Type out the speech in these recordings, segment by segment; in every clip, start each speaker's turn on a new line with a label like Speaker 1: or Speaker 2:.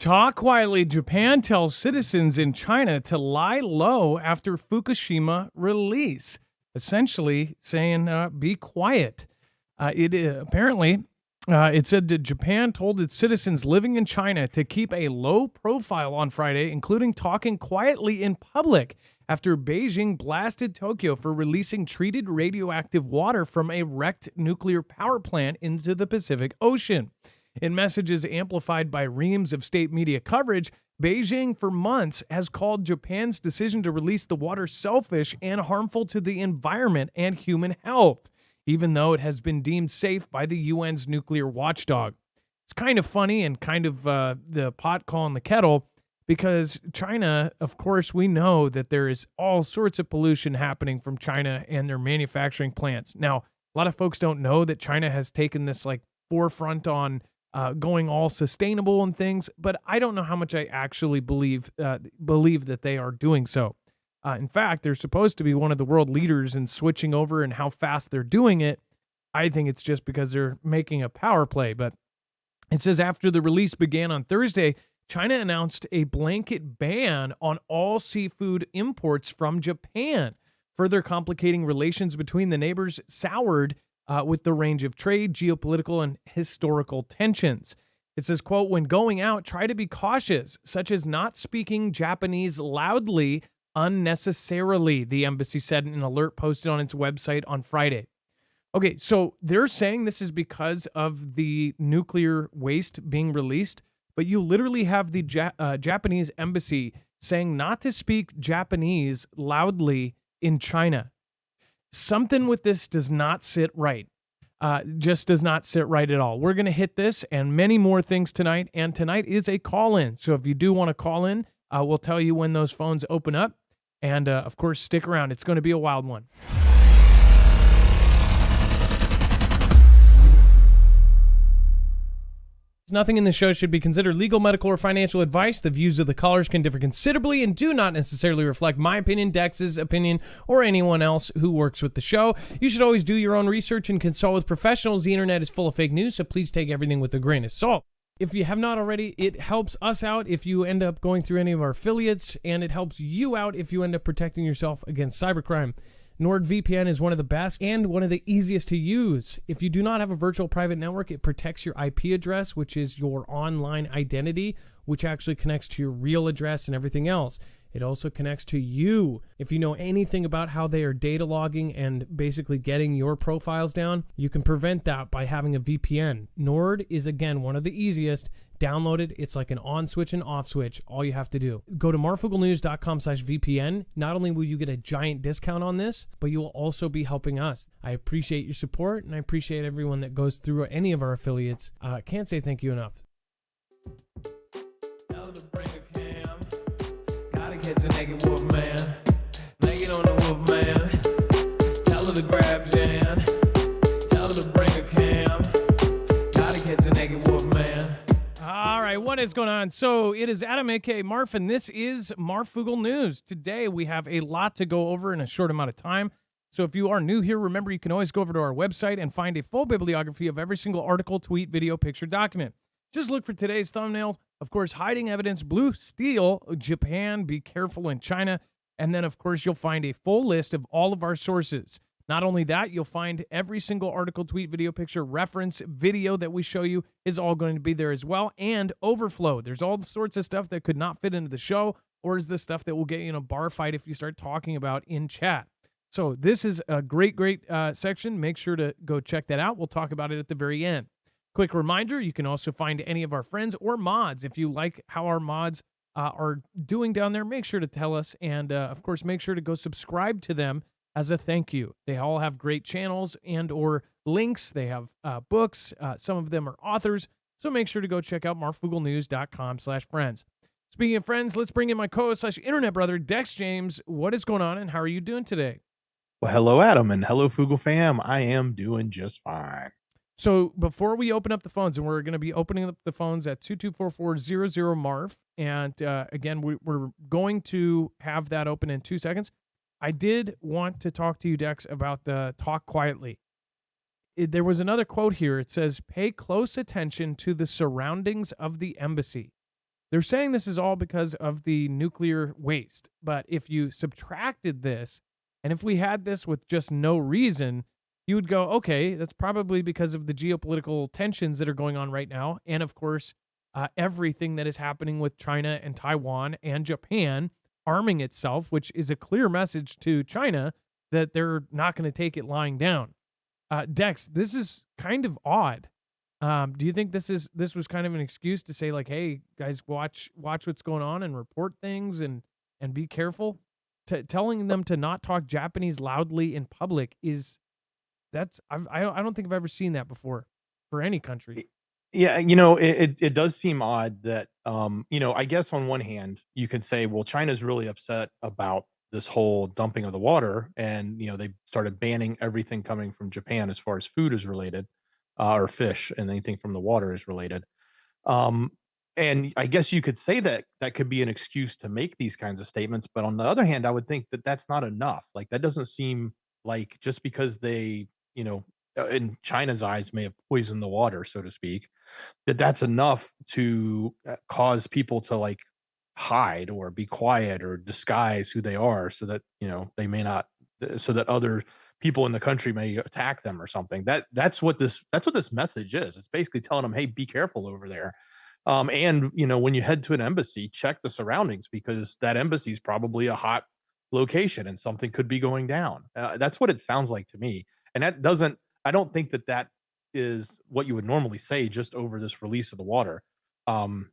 Speaker 1: Talk quietly. Japan tells citizens in China to lie low after Fukushima release, essentially saying, be quiet. It said that Japan told its citizens living in China to keep a low profile on Friday, including talking quietly in public after Beijing blasted Tokyo for releasing treated radioactive water from a wrecked nuclear power plant into the Pacific Ocean. In messages amplified by reams of state media coverage, Beijing for months has called Japan's decision to release the water selfish and harmful to the environment and human health, even though it has been deemed safe by the UN's nuclear watchdog. It's kind of funny and kind of the pot calling the kettle, because China, of course, we know that there is all sorts of pollution happening from China and their manufacturing plants. Now, a lot of folks don't know that China has taken this forefront on going all sustainable and things, but I don't know how much I actually believe that they are doing so. In fact, they're supposed to be one of the world leaders in switching over and how fast they're doing it. I think it's just because they're making a power play. But it says after the release began on Thursday, China announced a blanket ban on all seafood imports from Japan, further complicating relations between the neighbors soured with the range of trade, geopolitical, and historical tensions. It says, quote, when going out, try to be cautious, such as not speaking Japanese loudly unnecessarily, the embassy said in an alert posted on its website on Friday. Okay, so they're saying this is because of the nuclear waste being released, but you literally have the Japanese embassy saying not to speak Japanese loudly in China. Something with this does not sit right. Just does not sit right at all. We're going to hit this and many more things tonight, and tonight is a call-in. So if you do want to call in, we'll tell you when those phones open up. And, of course, stick around. It's going to be a wild one. Nothing in this show should be considered legal, medical, or financial advice. The views of the callers can differ considerably and do not necessarily reflect my opinion, Dex's opinion, or anyone else who works with the show. You should always do your own research and consult with professionals. The internet is full of fake news, so please take everything with a grain of salt. If you have not already, it helps us out if you end up going through any of our affiliates, and it helps you out if you end up protecting yourself against cybercrime. NordVPN is one of the best and one of the easiest to use. If you do not have a virtual private network, it protects your IP address, which is your online identity, which actually connects to your real address and everything else. It also connects to you. If you know anything about how they are data logging and basically getting your profiles down, you can prevent that by having a VPN. Nord is, again, one of the easiest. Download it. It's like an on switch and off switch. All you have to do. Go to marfooglenews.com/VPN. Not only will you get a giant discount on this, but you will also be helping us. I appreciate your support, and I appreciate everyone that goes through any of our affiliates. Can't say thank you enough. It's a naked wolf man, naked on the wolf man. Tell her to grab Jan, tell her to bring a cam. Gotta catch a naked wolf man. All right, what is going on? So it is Adam, aka Marf, and this is Marfoogle News. Today we have a lot to go over in a short amount of time. So if you are new here, remember you can always go over to our website and find a full bibliography of every single article, tweet, video, picture, document. Just look for today's thumbnail. Of course, hiding evidence, blue steel, Japan, be careful in China. And then, of course, you'll find a full list of all of our sources. Not only that, you'll find every single article, tweet, video, picture, reference, video that we show you is all going to be there as well. And overflow. There's all sorts of stuff that could not fit into the show, or is the stuff that will get you in a bar fight if you start talking about in chat. So this is a great section. Make sure to go check that out. We'll talk about it at the very end. Quick reminder, you can also find any of our friends or mods. If you like how our mods are doing down there, make sure to tell us. And, of course, make sure to go subscribe to them as a thank you. They all have great channels and or links. They have books. Some of them are authors. So make sure to go check out marfooglenews.com/friends. Speaking of friends, let's bring in my co-host/internet brother, Dex James. What is going on and how are you doing today?
Speaker 2: Well, hello, Adam, and hello, Foogle fam. I am doing just fine.
Speaker 1: So before we open up the phones, and we're going to be opening up the phones at 2244-00-MARF, and again, we're going to have that open in 2 seconds. I did want to talk to you, Dex, about the talk quietly. There was another quote here. It says, pay close attention to the surroundings of the embassy. They're saying this is all because of the nuclear waste. But if you subtracted this, and if we had this with just no reason, you would go, okay, that's probably because of the geopolitical tensions that are going on right now. And of course, everything that is happening with China and Taiwan and Japan arming itself, which is a clear message to China that they're not going to take it lying down. Dex, this is kind of odd. Do you think this was kind of an excuse to say like, "Hey guys, watch what's going on and report things and be careful"? Telling them to not talk Japanese loudly in public is I don't think I've ever seen that before for any country.
Speaker 2: Yeah, it does seem odd that, I guess on one hand, you could say, well, China's really upset about this whole dumping of the water, and they started banning everything coming from Japan as far as food is related, or fish, and anything from the water is related. Um, and I guess you could say that that could be an excuse to make these kinds of statements, but on the other hand, I would think that that's not enough. Like that doesn't seem like just because they, in China's eyes, may have poisoned the water, so to speak, that's enough to cause people to like hide or be quiet or disguise who they are so that they may not so that other people in the country may attack them or something. That's what this message is. It's basically telling them, hey, be careful over there. And when you head to an embassy, check the surroundings because that embassy is probably a hot location and something could be going down. That's what it sounds like to me. And that doesn't I don't think that is what you would normally say just over this release of the water. Um,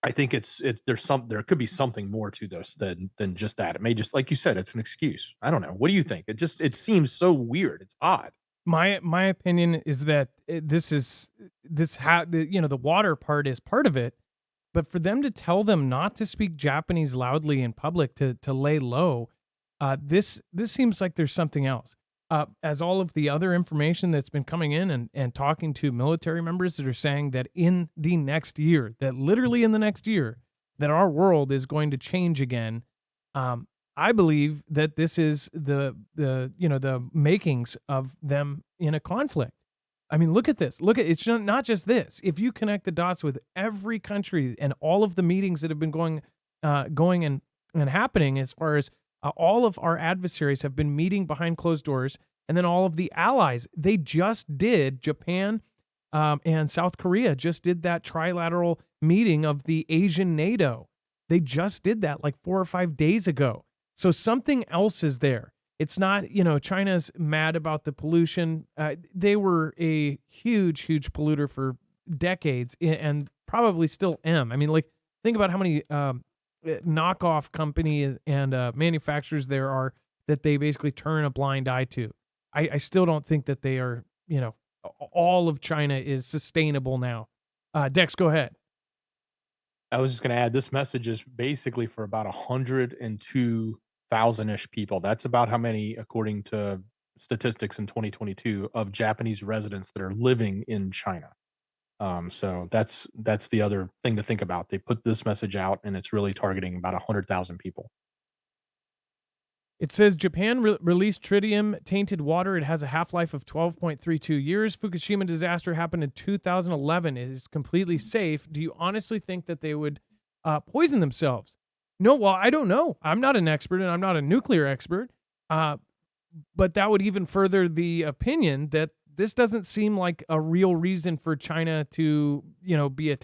Speaker 2: I think it's there could be something more to this than just that. It may just like you said, it's an excuse. I don't know. What do you think? It seems so weird. It's odd.
Speaker 1: My opinion is that this is this the water part is part of it, but for them to tell them not to speak Japanese loudly in public to lay low, this seems like there's something else. As all of the other information that's been coming in and talking to military members that are saying that in the next year, that literally in the next year, that our world is going to change again. Um, I believe that this is the makings of them in a conflict. I mean, look at this. Look at it's not just this. If you connect the dots with every country and all of the meetings that have been going and happening, as far as all of our adversaries have been meeting behind closed doors, and then all of the allies, they just did Japan and South Korea just did that trilateral meeting of the Asian NATO. They just did that like 4 or 5 days ago. So something else is there. It's not, China's mad about the pollution. They were a huge polluter for decades and probably still am. I mean, like, think about how many knockoff companies and manufacturers there are that they basically turn a blind eye to. I still don't think that they are, all of China is sustainable now. Dex, go ahead.
Speaker 2: I was just going to add this message is basically for about 102,000 ish people. That's about how many, according to statistics in 2022, of Japanese residents that are living in China. So that's the other thing to think about. They put this message out, and it's really targeting about 100,000 people.
Speaker 1: It says Japan released tritium tainted water. It has a half life of 12.32 years. Fukushima disaster happened in 2011. It is completely safe. Do you honestly think that they would poison themselves? No, well, I don't know. I'm not an expert and I'm not a nuclear expert. But that would even further the opinion that this doesn't seem like a real reason for China to, be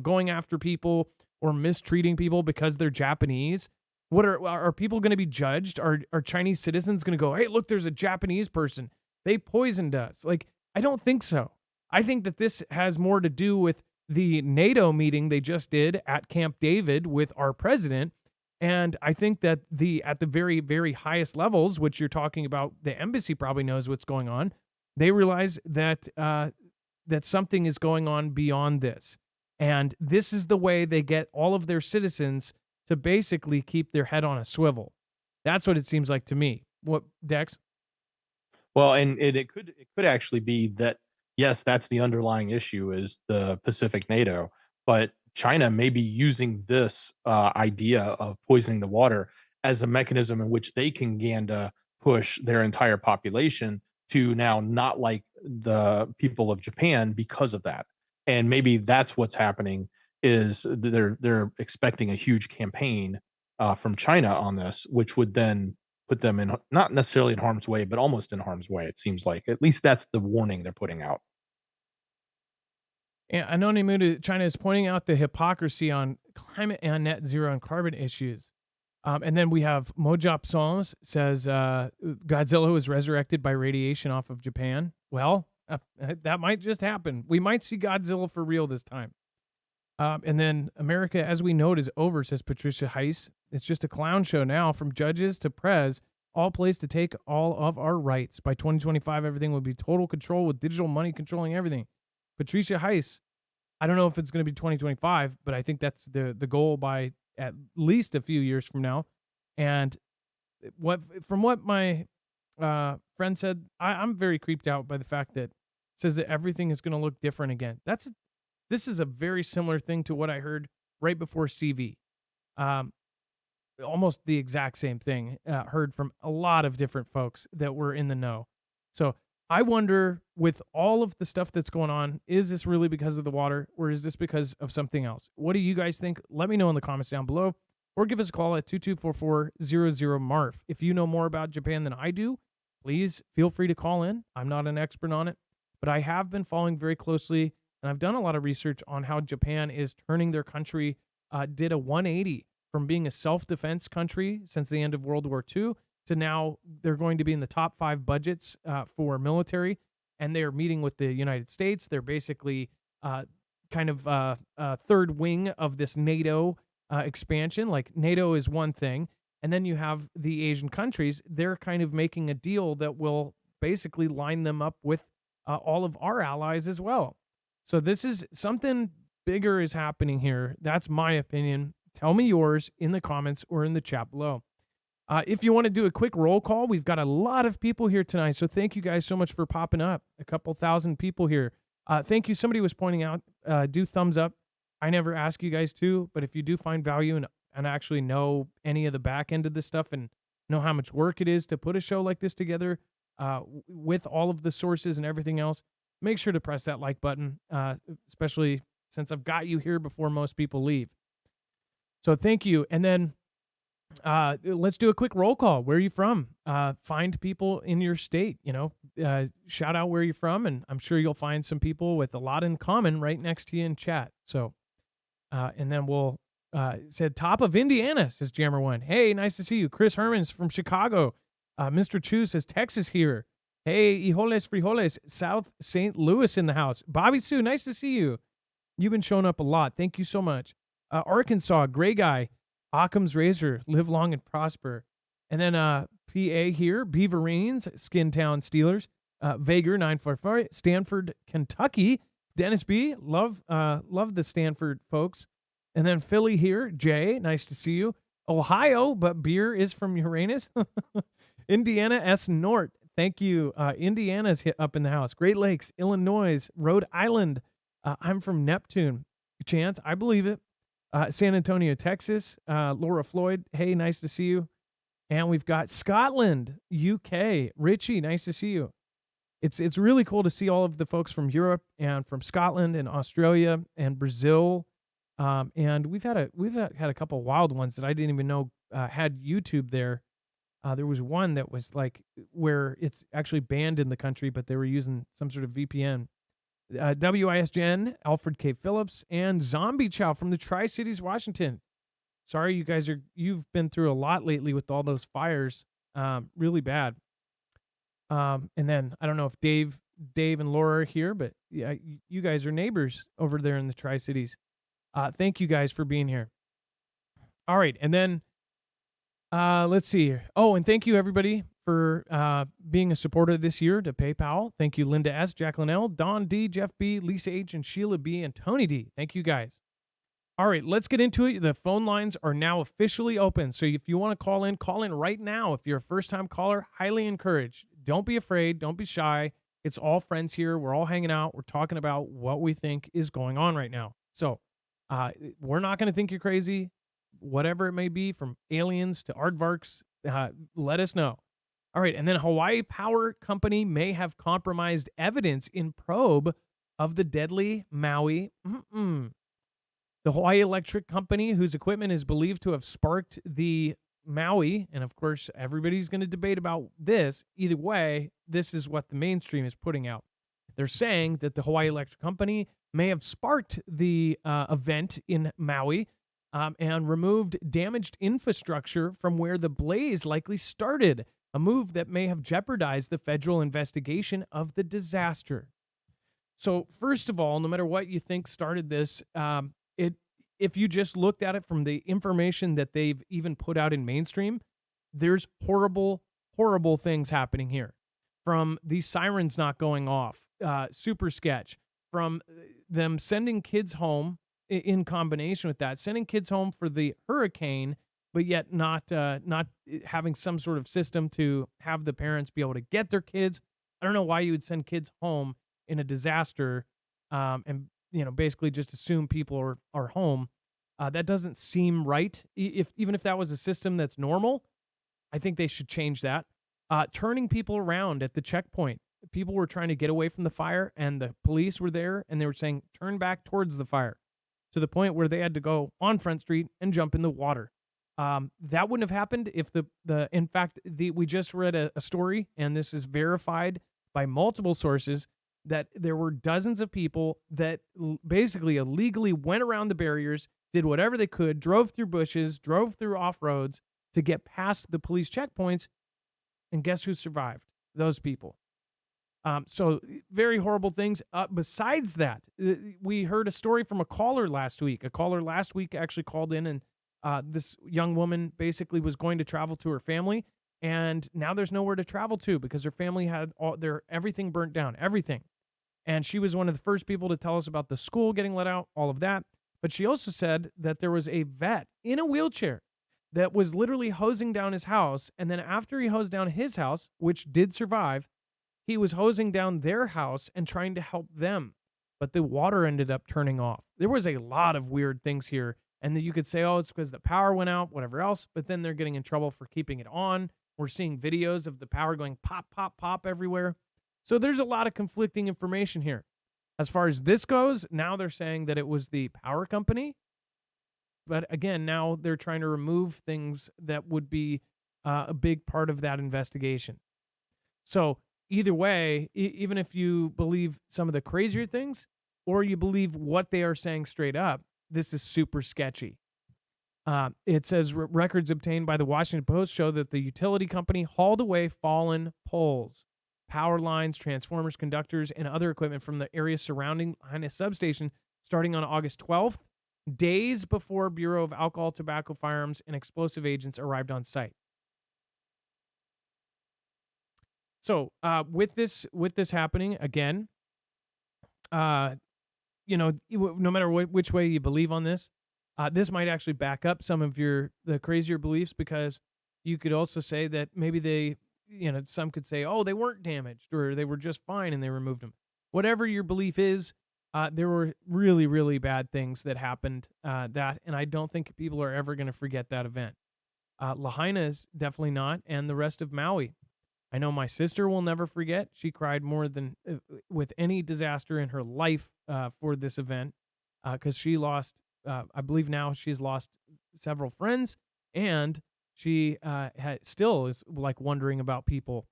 Speaker 1: going after people or mistreating people because they're Japanese. What are people going to be judged? Are Chinese citizens going to go, "Hey, look, there's a Japanese person. They poisoned us." Like, I don't think so. I think that this has more to do with the NATO meeting they just did at Camp David with our president. And I think that at the very, very highest levels, which you're talking about, the embassy probably knows what's going on. They realize that that something is going on beyond this. And this is the way they get all of their citizens to basically keep their head on a swivel. That's what it seems like to me. What, Dex?
Speaker 2: Well, and it could actually be that yes, that's the underlying issue is the Pacific NATO, but China may be using this idea of poisoning the water as a mechanism in which they can gain to push their entire population to now not like the people of Japan because of that. And maybe that's what's happening. is they're expecting a huge campaign from China on this, which would then put them in not necessarily in harm's way, but almost in harm's way. It seems like at least that's the warning they're putting out.
Speaker 1: And Anonymous China is pointing out the hypocrisy on climate and net zero and carbon issues. And then we have Mojop Psalms says Godzilla was resurrected by radiation off of Japan. Well, that might just happen. We might see Godzilla for real this time. And then America, as we know, it is over, says Patricia Heiss. It's just a clown show now, from judges to prez, all plays to take all of our rights. By 2025, everything will be total control with digital money controlling everything. Patricia Heiss, I don't know if it's going to be 2025, but I think that's the goal by at least a few years from now. And from what my friend said, I'm very creeped out by the fact that it says that everything is going to look different again. This is a very similar thing to what I heard right before CV. Almost the exact same thing. Heard from a lot of different folks that were in the know. So I wonder, with all of the stuff that's going on, is this really because of the water, or is this because of something else? What do you guys think? Let me know in the comments down below, or give us a call at 2244-00-MARF. If you know more about Japan than I do, please feel free to call in. I'm not an expert on it, but I have been following very closely, and I've done a lot of research on how Japan is turning their country, did a 180 from being a self-defense country since the end of World War II to now they're going to be in the top 5 budgets for military, and they're meeting with the United States. They're basically kind of a third wing of this NATO expansion. Like, NATO is one thing, and then you have the Asian countries. They're kind of making a deal that will basically line them up with all of our allies as well. So this is something bigger is happening here. That's my opinion. Tell me yours in the comments or in the chat below. If you want to do a quick roll call, we've got a lot of people here tonight, so thank you guys so much for popping up. A couple thousand people here. Thank you. Somebody was pointing out, do thumbs up. I never ask you guys to, but if you do find value and actually know any of the back end of this stuff and know how much work it is to put a show like this together with all of the sources and everything else, make sure to press that like button, especially since I've got you here before most people leave. So thank you. And then let's do a quick roll call. Where are you from? Find people in your state, shout out where you're from, and I'm sure you'll find some people with a lot in common right next to you in chat. So, and then we'll, said top of Indiana, says Jammer One. Hey, nice to see you. Chris Hermans from Chicago. Mr. Chu says Texas here. Hey, Hijoles Frijoles, South St. Louis in the house. Bobby Sue, nice to see you. You've been showing up a lot. Thank you so much. Arkansas, Gray Guy. Occam's Razor, live long and prosper. And then PA here, Beaverines, Skintown Steelers, Vager 944, Stanford, Kentucky, Dennis B, love the Stanford folks. And then Philly here, Jay, nice to see you. Ohio, but beer is from Uranus. Indiana S. Nort, thank you. Indiana's hit up in the house. Great Lakes, Illinois, Rhode Island. I'm from Neptune. Chance, I believe it. San Antonio, Texas, Laura Floyd. Hey, nice to see you. And we've got Scotland, UK. Richie, nice to see you. It's really cool to see all of the folks from Europe and from Scotland and Australia and Brazil. And we've had a couple wild ones that I didn't even know had YouTube there. There was one that was like where it's actually banned in the country, but they were using some sort of VPN. WISGen, Alfred K. Phillips, and Zombie Chow from the Tri-Cities, Washington. Sorry, you guys you've been through a lot lately with all those fires. Really bad. And then I don't know if Dave and Laura are here, but yeah, you guys are neighbors over there in the Tri-Cities. Thank you guys for being here. All right, and then let's see here. Oh, and thank you everybody for being a supporter this year to PayPal. Thank you, Linda S., Jacqueline L., Don D., Jeff B., Lisa H., and Sheila B., and Tony D. Thank you, guys. All right, let's get into it. The phone lines are now officially open. So if you want to call in right now. If you're a first-time caller, highly encouraged. Don't be afraid. Don't be shy. It's all friends here. We're all hanging out. We're talking about what we think is going on right now. So we're not going to think you're crazy. Whatever it may be, from aliens to aardvarks, let us know. All right, and then Hawaii Power Company may have compromised evidence in probe of the deadly Maui The Hawaii Electric Company, whose equipment is believed to have sparked the Maui, and of course, everybody's going to debate about this. Either way, this is what the mainstream is putting out. They're saying that the Hawaii Electric Company may have sparked the event in Maui and removed damaged infrastructure from where the blaze likely started, a move that may have jeopardized the federal investigation of the disaster. So, first of all, no matter what you think started this, it if you just looked at it from the information that they've even put out in mainstream, there's horrible, horrible things happening here. From these sirens not going off, super sketch. From them sending kids home in combination with that, sending kids home for the hurricane, but yet not having some sort of system to have the parents be able to get their kids. I don't know why you would send kids home in a disaster, and basically just assume people are home. That doesn't seem right. Even if that was a system that's normal, I think they should change that. Turning people around at the checkpoint. People were trying to get away from the fire, and the police were there, and they were saying, turn back towards the fire, to the point where they had to go on Front Street and jump in the water. That wouldn't have happened if in fact, we just read a story, and this is verified by multiple sources, that there were dozens of people that basically illegally went around the barriers, did whatever they could, drove through bushes, drove through off roads to get past the police checkpoints. And guess who survived? Those people. So very horrible things. Besides that, we heard a story from a caller last week. A caller last week actually called in, and this young woman basically was going to travel to her family, and now there's nowhere to travel to because her family had everything burnt down, everything. And she was one of the first people to tell us about the school getting let out, all of that. But she also said that there was a vet in a wheelchair that was literally hosing down his house. And then after he hosed down his house, which did survive, he was hosing down their house and trying to help them. But the water ended up turning off. There was a lot of weird things here. And then you could say, oh, it's because the power went out, whatever else. But then they're getting in trouble for keeping it on. We're seeing videos of the power going pop, pop, pop everywhere. So there's a lot of conflicting information here. As far as this goes, now they're saying that it was the power company. But again, now they're trying to remove things that would be a big part of that investigation. So either way, even if you believe some of the crazier things or you believe what they are saying straight up, this is super sketchy. It says records obtained by the Washington Post show that the utility company hauled away fallen poles, power lines, transformers, conductors, and other equipment from the area surrounding a substation starting on August 12th, days before Bureau of Alcohol, Tobacco, Firearms, and Explosive Agents arrived on site. So with this happening again, no matter which way you believe on this, this might actually back up some of the crazier beliefs, because you could also say that maybe some could say, oh, they weren't damaged or they were just fine and they removed them. Whatever your belief is, there were really, really bad things that happened, and I don't think people are ever going to forget that event. Lahaina is definitely not, and the rest of Maui. I know my sister will never forget. She cried more than with any disaster in her life for this event, because she lost, I believe now she's lost several friends, and she still is like wondering about people.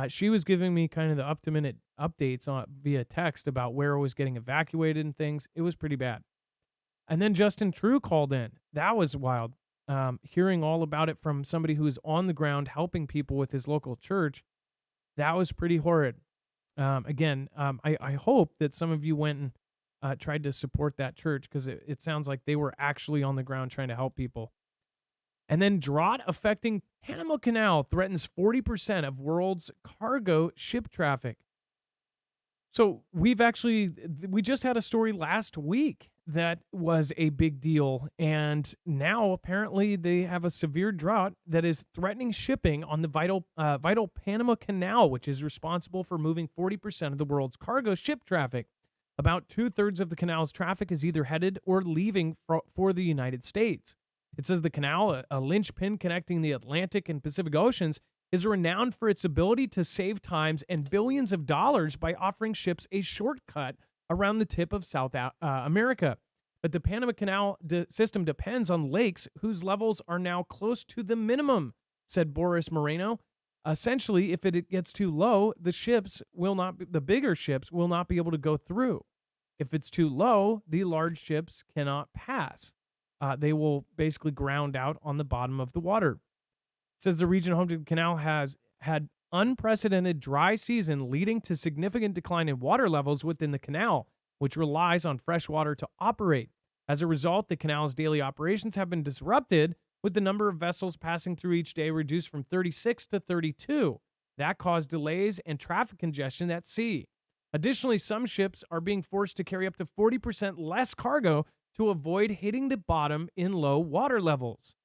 Speaker 1: She was giving me kind of the up-to-minute updates via text about where it was getting evacuated and things. It was pretty bad. And then Justin True called in. That was wild. Hearing all about it from somebody who is on the ground helping people with his local church, that was pretty horrid. I hope that some of you went and tried to support that church, because it sounds like they were actually on the ground trying to help people. And then drought affecting Panama Canal threatens 40% of world's cargo ship traffic. So we just had a story last week that was a big deal. And now apparently they have a severe drought that is threatening shipping on the vital Panama Canal, which is responsible for moving 40% of the world's cargo ship traffic. About 2/3 of the canal's traffic is either headed or leaving for the United States. It says the canal, a linchpin connecting the Atlantic and Pacific Oceans, is renowned for its ability to save times and billions of dollars by offering ships a shortcut around the tip of South America. but the Panama Canal system depends on lakes whose levels are now close to the minimum, said Boris Moreno. Essentially, if it gets too low, the bigger ships will not be able to go through. If it's too low, the large ships cannot pass. They will basically ground out on the bottom of the water. It says the region home to the canal has had unprecedented dry season, leading to significant decline in water levels within the canal, which relies on fresh water to operate. As a result, the canal's daily operations have been disrupted, with the number of vessels passing through each day reduced from 36 to 32. That caused delays and traffic congestion at sea. Additionally, some ships are being forced to carry up to 40% less cargo to avoid hitting the bottom in low water levels.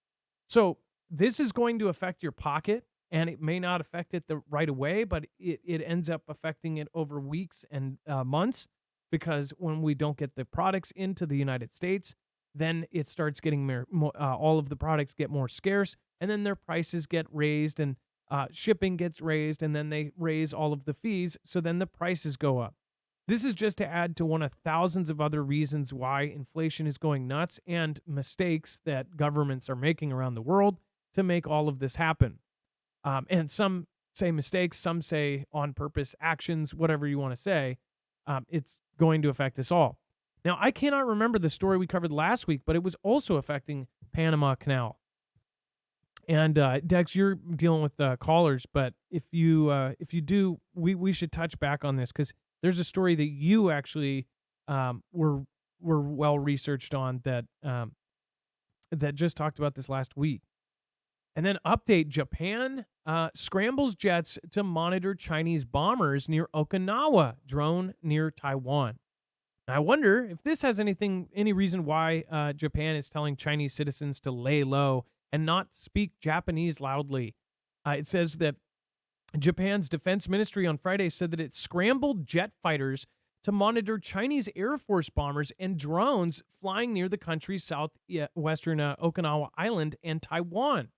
Speaker 1: So this is going to affect your pocket, and it may not affect it right away, but it ends up affecting it over weeks and months, because when we don't get the products into the United States, then it starts getting all of the products get more scarce, and then their prices get raised, and shipping gets raised, and then they raise all of the fees, so then the prices go up. This is just to add to one of thousands of other reasons why inflation is going nuts and mistakes that governments are making around the world to make all of this happen. And some say mistakes, some say on purpose actions, whatever you want to say. It's going to affect us all. Now, I cannot remember the story we covered last week, but it was also affecting Panama Canal. And Dex, you're dealing with callers, but if you do, we should touch back on this, because there's a story that you actually were well researched on that just talked about this last week. And then update: Japan scrambles jets to monitor Chinese bombers near Okinawa, drone near Taiwan. I wonder if this has any reason why Japan is telling Chinese citizens to lay low and not speak Japanese loudly. It says that Japan's defense ministry on Friday said that it scrambled jet fighters to monitor Chinese Air Force bombers and drones flying near the country's southwestern Okinawa Island and Taiwan.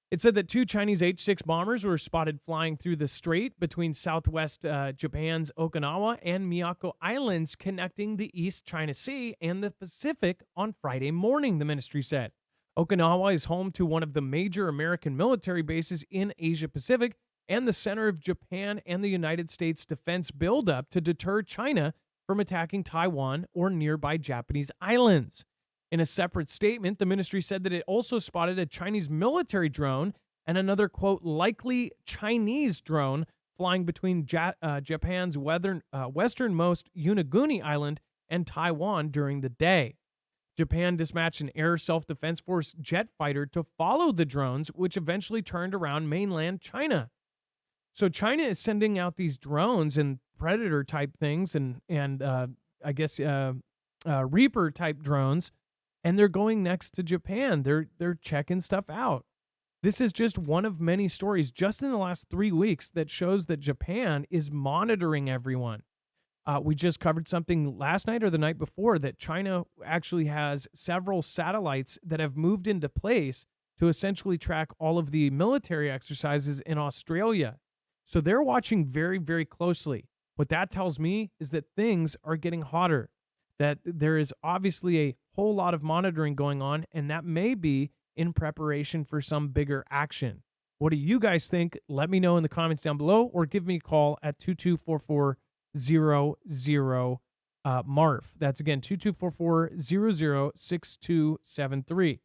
Speaker 1: It said that 2 Chinese H-6 bombers were spotted flying through the strait between southwest Japan's Okinawa and Miyako Islands, connecting the East China Sea and the Pacific on Friday morning, the ministry said. Okinawa is home to one of the major American military bases in Asia Pacific and the center of Japan and the United States defense buildup to deter China from attacking Taiwan or nearby Japanese islands. In a separate statement, the ministry said that it also spotted a Chinese military drone and another, quote, likely Chinese drone flying between Japan's westernmost Yonaguni Island and Taiwan during the day. Japan dispatched an air self-defense force jet fighter to follow the drones, which eventually turned around mainland China. So China is sending out these drones and Predator-type things and I guess Reaper-type drones, and they're going next to Japan. They're checking stuff out. This is just one of many stories just in the last 3 weeks that shows that Japan is monitoring everyone. We just covered something last night or the night before that China actually has several satellites that have moved into place to essentially track all of the military exercises in Australia. So they're watching very, very closely. What that tells me is that things are getting hotter, that there is obviously a whole lot of monitoring going on, and that may be in preparation for some bigger action. What do you guys think? Let me know in the comments down below, or give me a call at 2244-00 MARF. That's again 2244-006273.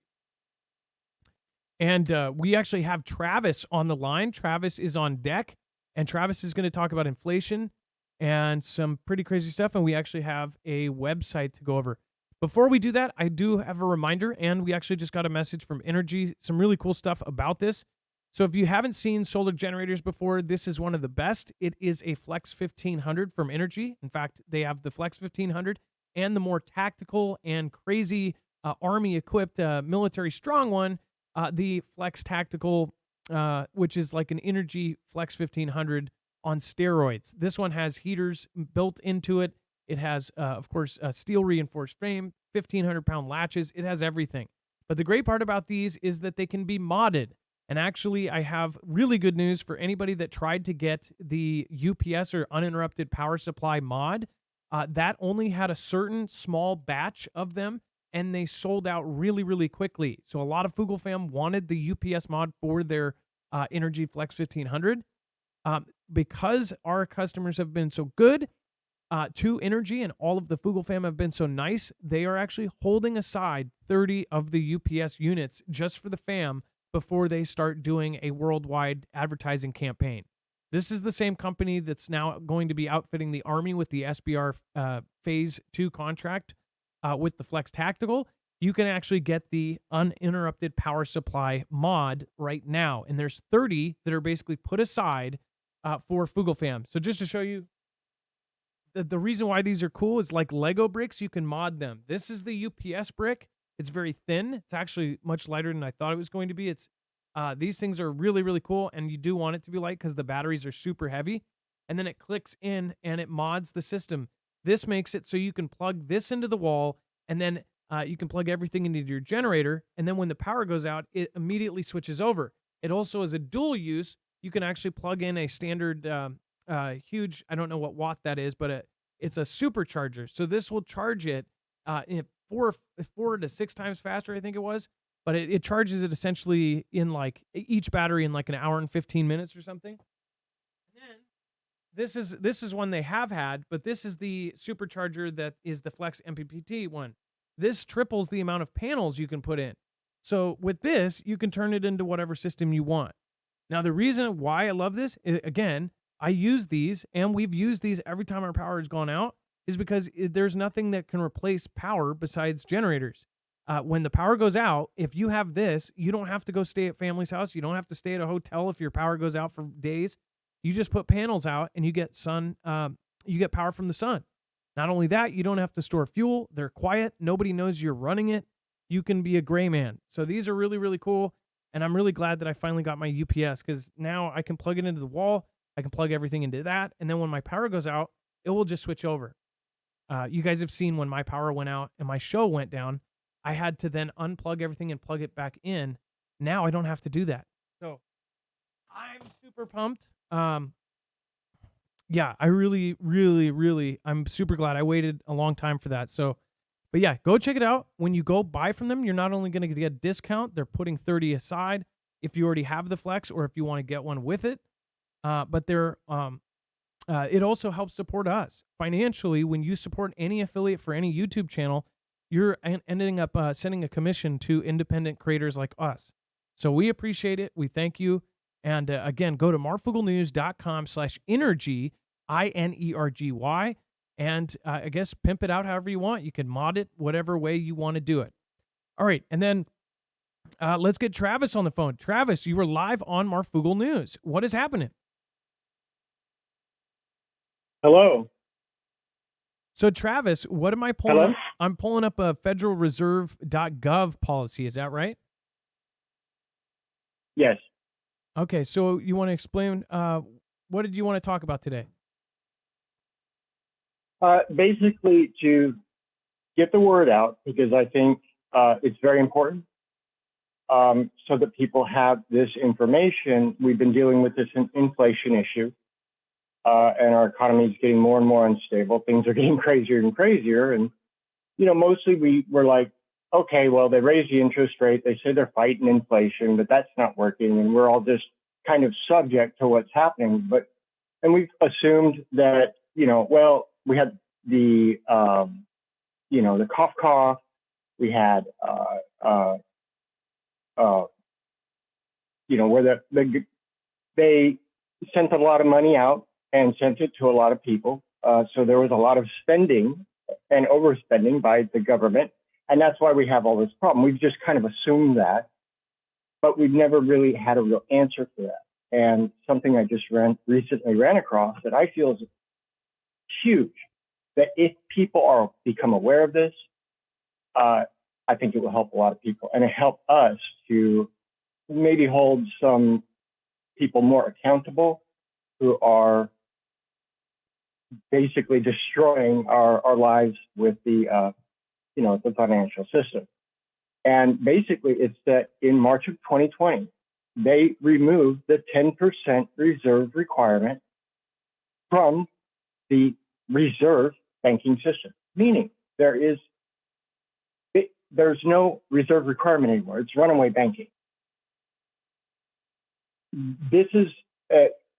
Speaker 1: And we actually have Travis on the line. Travis is on deck, and Travis is going to talk about inflation and some pretty crazy stuff, and we actually have a website to go over. Before we do that, I do have a reminder, and we actually just got a message from Energy, some really cool stuff about this. So if you haven't seen solar generators before, this is one of the best. It is a Flex 1500 from Energy. In fact, they have the Flex 1500 and the more tactical and crazy Army-equipped military strong one, the Flex Tactical, which is like an Energy Flex 1500 on steroids. This one has heaters built into it. It has, of course, a steel reinforced frame, 1,500-pound latches. It has everything. But the great part about these is that they can be modded. And actually, I have really good news for anybody that tried to get the UPS or uninterrupted power supply mod. That only had a certain small batch of them, and they sold out really, really quickly. So a lot of Foogle fam wanted the UPS mod for their Energy Flex 1500. Because our customers have been so good to Energy, and all of the Foogle fam have been so nice, they are actually holding aside 30 of the UPS units just for the fam before they start doing a worldwide advertising campaign. This is the same company that's now going to be outfitting the Army with the SBR Phase 2 contract with the Flex Tactical. You can actually get the uninterrupted power supply mod right now. And there's 30 that are basically put aside for Foogle fam. So just to show you, the reason why these are cool is like Lego bricks, you can mod them. This is the UPS brick. It's very thin. It's actually much lighter than I thought it was going to be. These things are really, really cool, and you do want it to be light because the batteries are super heavy. And then it clicks in and it mods the system. This makes it so you can plug this into the wall, and then you can plug everything into your generator. And then when the power goes out, it immediately switches over. It also is a dual use. You can actually plug in a standard huge, I don't know what watt that is, but it's a supercharger. So this will charge it in four to six times faster, I think it was. But it charges it essentially in like each battery in like an hour and 15 minutes or something. And then this is one they have had, but this is the supercharger that is the Flex MPPT one. This triples the amount of panels you can put in. So with this, you can turn it into whatever system you want. Now, the reason why I love this, again, I use these, and we've used these every time our power has gone out, is because there's nothing that can replace power besides generators. When the power goes out, if you have this, you don't have to go stay at family's house. You don't have to stay at a hotel if your power goes out for days. You just put panels out and you get you get power from the sun. Not only that, you don't have to store fuel. They're quiet. Nobody knows you're running it. You can be a gray man. So these are really, really cool. And I'm really glad that I finally got my UPS, because now I can plug it into the wall. I can plug everything into that. And then when my power goes out, it will just switch over. You guys have seen when my power went out and my show went down, I had to then unplug everything and plug it back in. Now I don't have to do that. So I'm super pumped. Yeah, I really, really, really, I'm super glad I waited a long time for that. So, but yeah, go check it out. When you go buy from them, you're not only going to get a discount, they're putting 30 aside if you already have the Flex or if you want to get one with it. But it also helps support us financially. When you support any affiliate for any YouTube channel, you're ending up sending a commission to independent creators like us. So we appreciate it. We thank you. And again, go to marfoogle.com/energy, INERGY, and I guess pimp it out however you want. You can mod it whatever way you want to do it. All right. And then let's get Travis on the phone. Travis, you were live on Marfoogle News. What is happening?
Speaker 3: Hello.
Speaker 1: So Travis, what am I pulling
Speaker 3: Hello?
Speaker 1: up? I'm pulling up a federalreserve.gov policy. Is that right?
Speaker 3: Yes.
Speaker 1: Okay. So you want to explain, what did you want to talk about today?
Speaker 3: Basically, to get the word out, because I think it's very important, so that people have this information. We've been dealing with this inflation issue, and our economy is getting more and more unstable. Things are getting crazier and crazier. And, mostly we were like, okay, well, they raised the interest rate. They say they're fighting inflation, but that's not working. And we're all just kind of subject to what's happening. And we've assumed that, well, we had the, the cough. We had, where they sent a lot of money out and sent it to a lot of people. So there was a lot of spending and overspending by the government. And that's why we have all this problem. We've just kind of assumed that, but we've never really had a real answer for that. And something I just recently ran across that I feel is huge, that if people become aware of this, I think it will help a lot of people, and it help us to maybe hold some people more accountable who are basically destroying our lives with the the financial system. And basically, it's that in March of 2020, they removed the 10% reserve requirement from the reserve banking system, meaning there's no reserve requirement anymore. It's runaway banking. This is,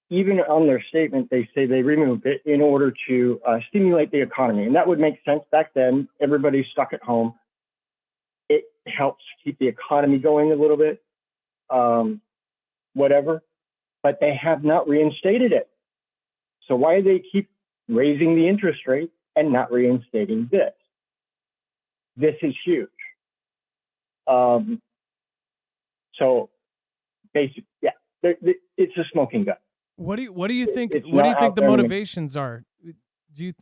Speaker 3: even on their statement, they say they removed it in order to stimulate the economy. And that would make sense back then. Everybody's stuck at home. It helps keep the economy going a little bit, whatever. But they have not reinstated it. So why do they keep raising the interest rate and not reinstating this? This is huge. So basically, yeah, it's a smoking gun.
Speaker 1: What do you think?
Speaker 3: It's
Speaker 1: What do you
Speaker 3: not
Speaker 1: think
Speaker 3: out
Speaker 1: the
Speaker 3: there anymore.
Speaker 1: motivations are? Do you?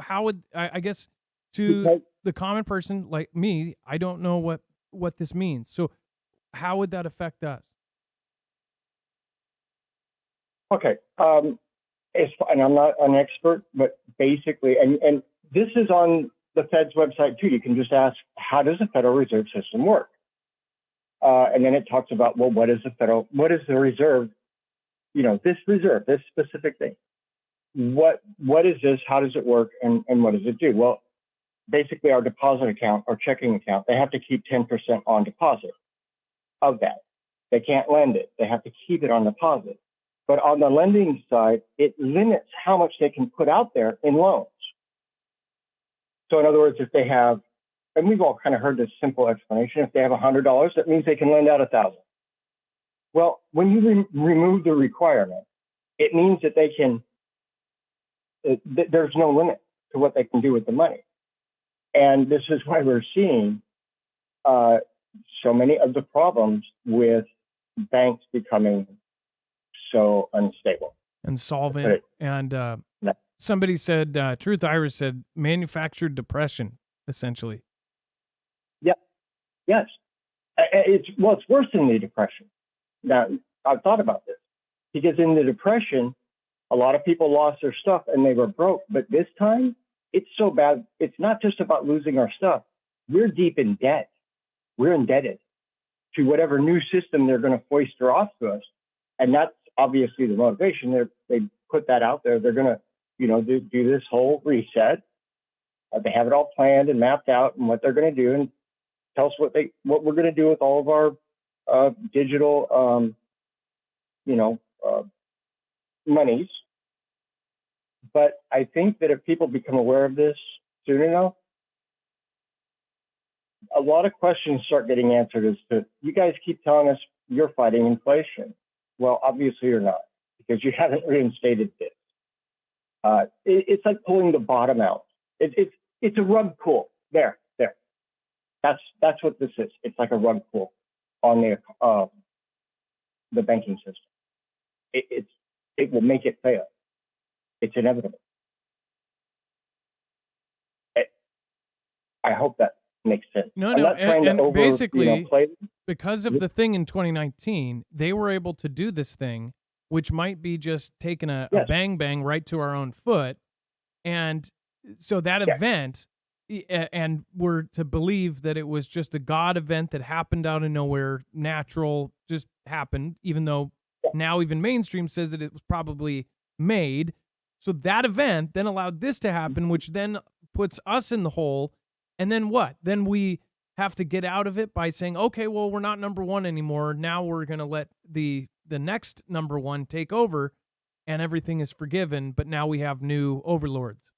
Speaker 1: How would I guess to
Speaker 3: Because-
Speaker 1: the common person like me? I don't know what this means. So how would that affect us?
Speaker 3: Okay. And I'm not an expert, but basically, and this is on the Fed's website too. You can just ask, how does the Federal Reserve System work? And then it talks about, well, what is the reserve? This reserve, this specific thing. What is this? How does it work? And what does it do? Well, basically our deposit account or checking account, they have to keep 10% on deposit of that. They can't lend it. They have to keep it on deposit. But on the lending side, it limits how much they can put out there in loans. So in other words, if they have, and we've all kind of heard this simple explanation, if they have $100, that means they can lend out 1,000. Well, when you remove the requirement, it means that they can, there's no limit to what they can do with the money. And this is why we're seeing so many of the problems with banks becoming so unstable.
Speaker 1: And solvent. And somebody said, Truth Iris said, manufactured depression, essentially.
Speaker 3: Yep. Yes. It's worse than the Depression. Now, I've thought about this because in the Depression, a lot of people lost their stuff and they were broke. But this time, it's so bad. It's not just about losing our stuff. We're deep in debt. We're indebted to whatever new system they're going to foist off to us. And that's obviously the motivation. They put that out there. They're going to, do this whole reset. They have it all planned and mapped out and what they're going to do, and tell us what we're going to do with all of our digital, monies. But I think that if people become aware of this soon enough, a lot of questions start getting answered as to, you guys keep telling us you're fighting inflation. Well, obviously you're not, because you haven't reinstated this. It's like pulling the bottom out. It's a rug pull. There. That's what this is. It's like a rug pull on the banking system. It will make it fail. It's inevitable. I hope that makes sense.
Speaker 1: No, and basically, because of the thing in 2019, they were able to do this thing, which might be just taking a bang bang right to our own foot. And so that event, and we're to believe that it was just a God event that happened out of nowhere, natural, just happened, even though now even mainstream says that it was probably made. So that event then allowed this to happen, which then puts us in the hole. And then what? Then we have to get out of it by saying, okay, well, we're not number one anymore. Now we're going to let the next number one take over, and everything is forgiven. But now we have new overlords.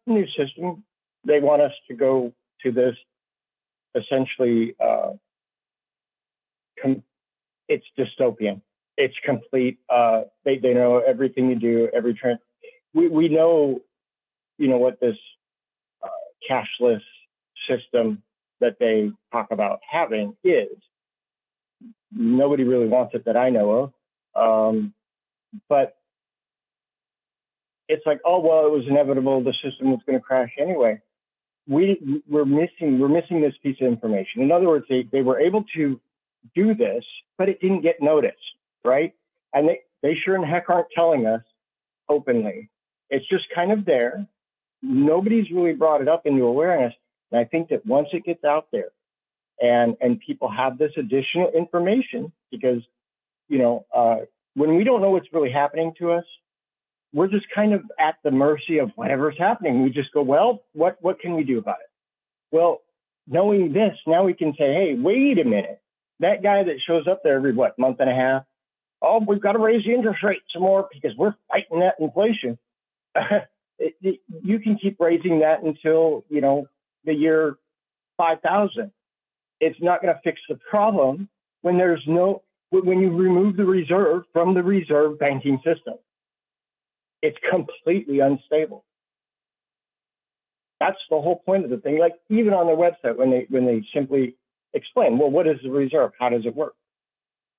Speaker 3: New system. They want us to go to this essentially. It's dystopian. It's complete. They know everything you do, every trend. We know, what this cashless system that they talk about having is. Nobody really wants it that I know of. But it's like, oh, well, it was inevitable. The system was going to crash anyway. We're missing this piece of information. In other words, they were able to do this, but it didn't get noticed, right? And they sure in heck aren't telling us openly. It's just kind of there. Nobody's really brought it up into awareness. And I think that once it gets out there and people have this additional information, because, when we don't know what's really happening to us, we're just kind of at the mercy of whatever's happening. We just go, well, what can we do about it? Well, knowing this, now we can say, hey, wait a minute. That guy that shows up there every, month and a half, oh, we've got to raise the interest rate some more because we're fighting that inflation. You can keep raising that until, the year 5000. It's not going to fix the problem when when you remove the reserve from the reserve banking system. It's completely unstable. That's the whole point of the thing. Like even on their website, when they simply explain, well, what is the reserve? How does it work?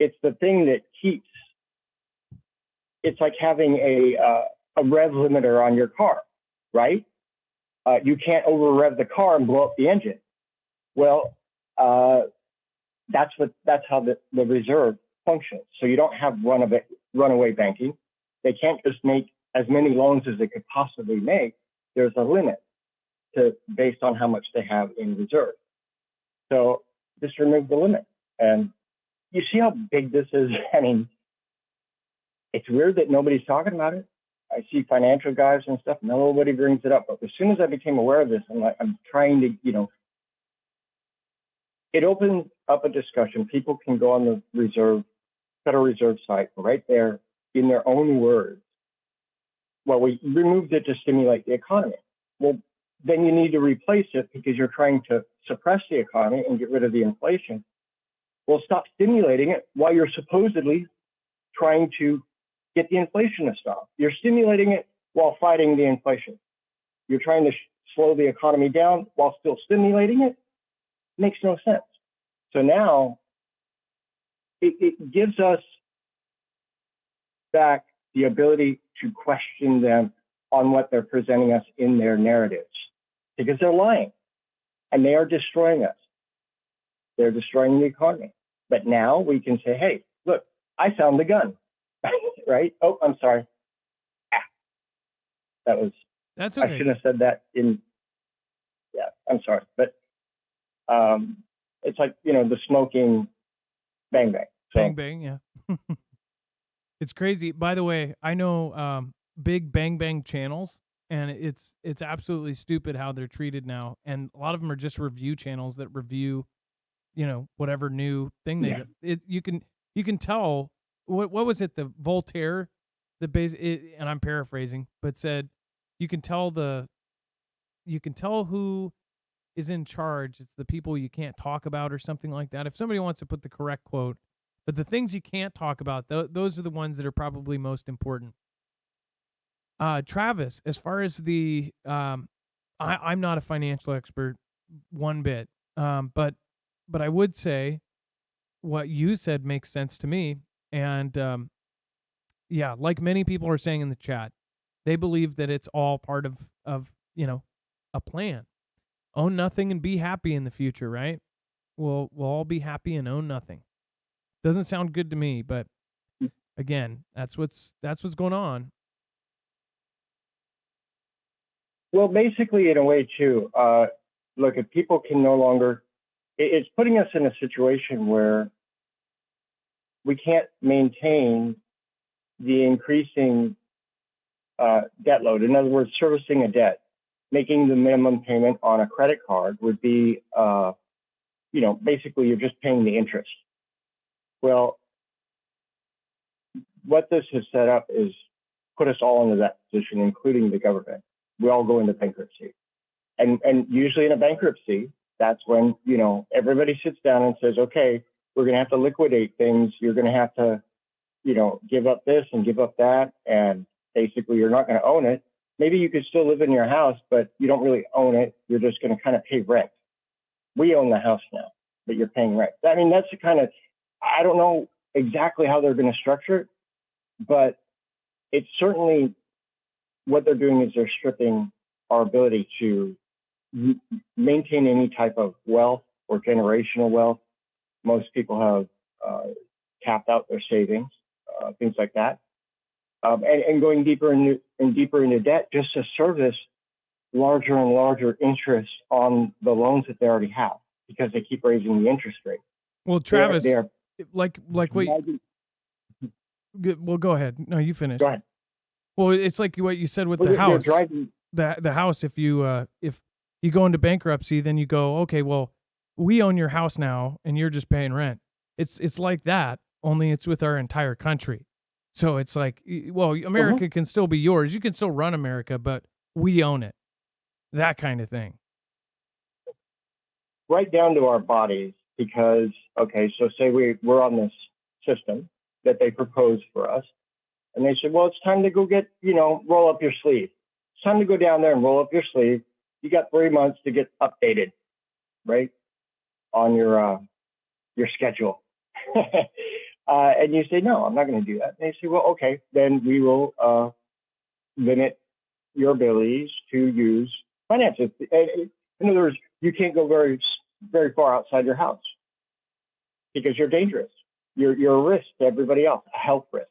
Speaker 3: It's the thing that keeps. It's like having a rev limiter on your car, right? You can't over rev the car and blow up the engine. Well, that's how the reserve functions. So you don't have runaway banking. They can't just make as many loans as they could possibly make. There's a limit based on how much they have in reserve. So just remove the limit. And you see how big this is? I mean, it's weird that nobody's talking about it. I see financial guys and stuff. Nobody brings it up. But as soon as I became aware of this, I'm trying to, it opens up a discussion. People can go on the Federal Reserve site right there in their own words. Well, we removed it to stimulate the economy. Well, then you need to replace it because you're trying to suppress the economy and get rid of the inflation. Well, stop stimulating it while you're supposedly trying to get the inflation to stop. You're stimulating it while fighting the inflation. You're trying to slow the economy down while still stimulating it. Makes no sense. So now it gives us back the ability to question them on what they're presenting us in their narratives, because they're lying and they are destroying us. They're destroying the economy. But now we can say, hey, look, I found the gun, right? Oh, I'm sorry.
Speaker 1: That's okay.
Speaker 3: I shouldn't have said that I'm sorry. But it's like, the smoking bang bang. So,
Speaker 1: bang bang, yeah. It's crazy. By the way, I know big bang bang channels, and it's absolutely stupid how they're treated now. And a lot of them are just review channels that review, whatever new thing they got. You can tell what was it, the Voltaire, and I'm paraphrasing, but said you can tell who is in charge. It's the people you can't talk about or something like that. If somebody wants to put the correct quote, but the things you can't talk about, those are the ones that are probably most important. Travis, as far as the, I'm not a financial expert one bit, but I would say what you said makes sense to me. And like many people are saying in the chat, they believe that it's all part of a plan. Own nothing and be happy in the future, right? We'll all be happy and own nothing. Doesn't sound good to me, but again, that's what's going on.
Speaker 3: Well, basically, in a way, too, look, if people can no longer, it's putting us in a situation where we can't maintain the increasing debt load. In other words, servicing a debt, making the minimum payment on a credit card would be, basically you're just paying the interest. Well, what this has set up is put us all into that position, including the government. We all go into bankruptcy. And usually in a bankruptcy, that's when, everybody sits down and says, okay, we're going to have to liquidate things. You're going to have to, give up this and give up that. And basically you're not going to own it. Maybe you could still live in your house, but you don't really own it. You're just going to kind of pay rent. We own the house now, but you're paying rent. I mean, that's the kind of, I don't know exactly how they're going to structure it, but it's certainly what they're doing is they're stripping our ability to maintain any type of wealth or generational wealth. Most people have capped out their savings, things like that, and going deeper and deeper into debt just to service larger and larger interest on the loans that they already have because they keep raising the interest rate.
Speaker 1: Well, Travis, like what? Well, go ahead. No, you finish.
Speaker 3: Go ahead.
Speaker 1: Well, it's like what you said with
Speaker 3: Well,
Speaker 1: the
Speaker 3: they're
Speaker 1: house.
Speaker 3: driving.
Speaker 1: The house, if you go into bankruptcy, then you go, okay, well, we own your house now, and you're just paying rent. It's like that, only it's with our entire country. So it's like, well, America can still be yours. You can still run America, but we own it. That kind of thing.
Speaker 3: Right down to our bodies, because, okay, so say we're on this system that they proposed for us, and they said, well, it's time to go get, roll up your sleeve. It's time to go down there and roll up your sleeve. You got 3 months to get updated, right, on your schedule. And you say, no, I'm not going to do that. And they say, well, okay, then we will limit your abilities to use finances. In other words, you can't go very, very far outside your house because you're dangerous. You're a risk to everybody else, a health risk.